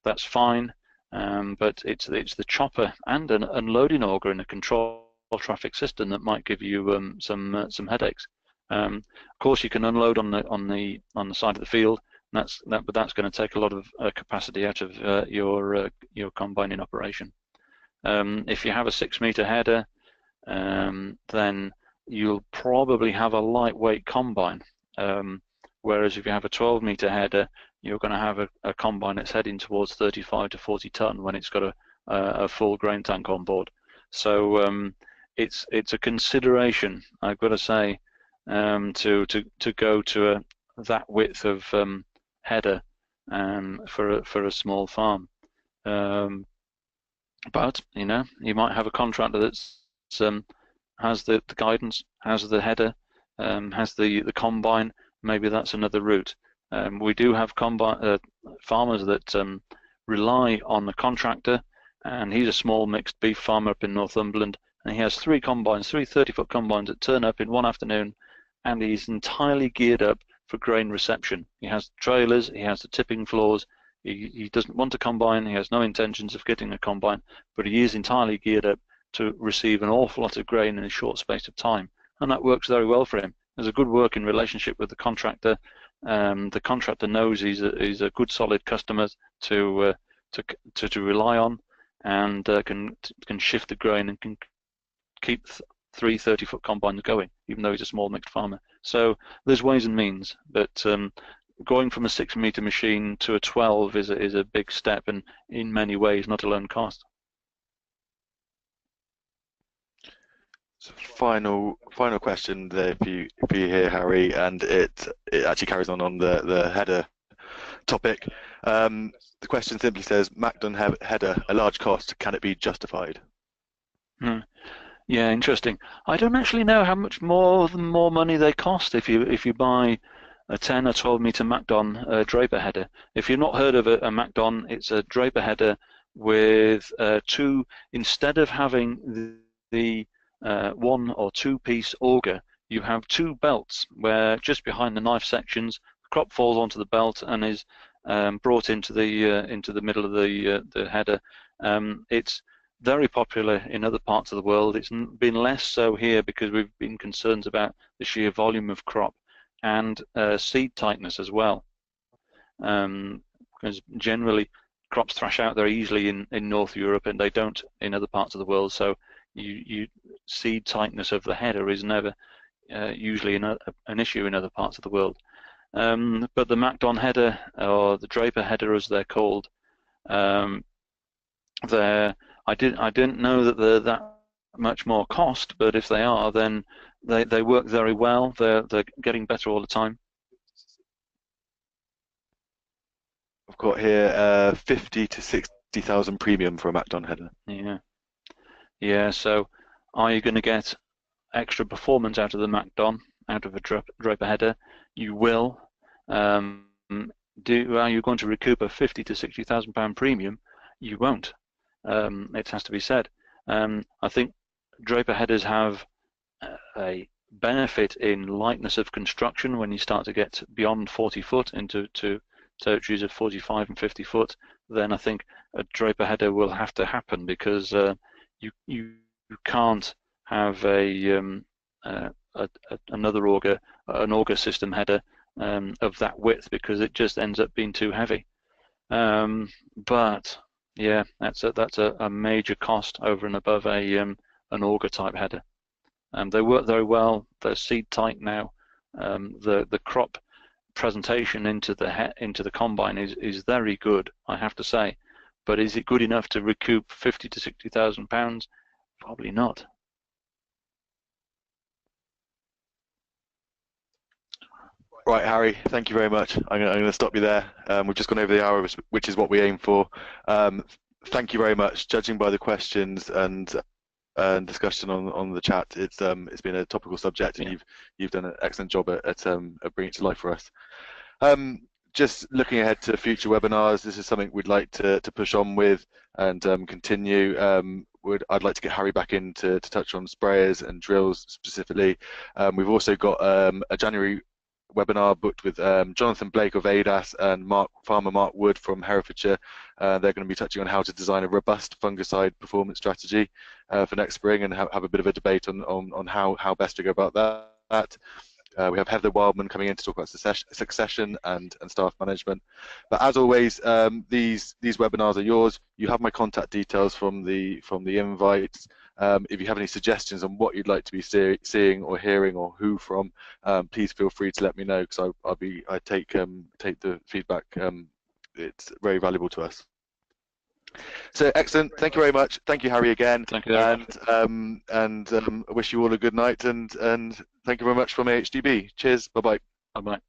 That's fine, but it's the chopper and an unloading auger in a control traffic system that might give you some headaches. Of course, you can unload on the side of the field. But that's going to take a lot of capacity out of your combining operation. If you have a 6-meter header, then you'll probably have a lightweight combine. Whereas if you have a 12-meter header, you're going to have a combine that's heading towards 35 to 40 ton when it's got a full grain tank on board. So it's a consideration, I've got to say, to go to that width of header for a small farm. But you might have a contractor that's has the guidance, has the header, has the combine. Maybe that's another route. We do have farmers that rely on the contractor, and he's a small mixed beef farmer up in Northumberland, and he has 3 combines, 3 30-foot combines that turn up in one afternoon, and he's entirely geared up for grain reception. He has trailers, he has the tipping floors. He doesn't want a combine, he has no intentions of getting a combine, but he is entirely geared up to receive an awful lot of grain in a short space of time, and that works very well for him. There's a good working relationship with the contractor. The contractor knows he's a good, solid customer to rely on, and can shift the grain and can keep 3 30-foot combines going, even though he's a small mixed farmer. So there's ways and means, but going from a 6-meter machine to a 12 is a big step, and in many ways not alone cost. So final question there, if you hear, Harry, and it actually carries on the header topic. The question simply says, Macdon header, a large cost, can it be justified? Yeah, interesting. I don't actually know how much more money they cost if you buy a 10 or 12 meter Macdon draper header. If you've not heard of a Macdon, it's a draper header with two, instead of having the 1 or 2 piece auger, you have 2 belts where just behind the knife sections, the crop falls onto the belt and is brought into the middle of the header. It's very popular in other parts of the world. It's been less so here because we've been concerned about the sheer volume of crop and seed tightness as well. Because generally crops thrash out very easily in North Europe, and they don't in other parts of the world. So seed tightness of the header is never usually an issue in other parts of the world. But the Macdon header, or the draper header as they're called, I didn't know that they're that much more cost, but if they are, then they work very well. They're getting better all the time. I've got here 50 to 60,000 premium for a Macdon header. Yeah. So are you going to get extra performance out of the Macdon, out of a draper header? You will. Are you going to recoup a 50 to 60,000 pound premium? You won't. It has to be said. I think draper headers have a benefit in lightness of construction when you start to get beyond 40 foot into territories of 45 and 50 foot. Then I think a draper header will have to happen, because you can't have another auger, an auger system header of that width, because it just ends up being too heavy. But yeah, that's a major cost over and above an auger type header. They work very well. They're seed tight now. The crop presentation into the combine is very good, I have to say. But is it good enough to recoup 50 to 60,000 pounds? Probably not. Right, Harry, thank you very much. I'm going to stop you there. We've just gone over the hour, which is what we aim for. Thank you very much. Judging by the questions and discussion on the chat, it's been a topical subject, and you've done an excellent job at bringing it to life for us. Just looking ahead to future webinars, this is something we'd like to push on with and continue. I'd like to get Harry back in to touch on sprayers and drills specifically. We've also got a January webinar booked with Jonathan Blake of ADAS and Farmer Mark Wood from Herefordshire. They're going to be touching on how to design a robust fungicide performance strategy for next spring, and have a bit of a debate on how best to go about that. We have Heather Wildman coming in to talk about succession and staff management. But as always, these webinars are yours. You have my contact details from the invites. If you have any suggestions on what you'd like to be seeing or hearing, or who from, please feel free to let me know, because I take the feedback. It's very valuable to us. So excellent. Thank you very much. Thank you, Harry, again. Thank you. And I wish you all a good night, and thank you very much from AHDB. Cheers. Bye bye. Bye bye.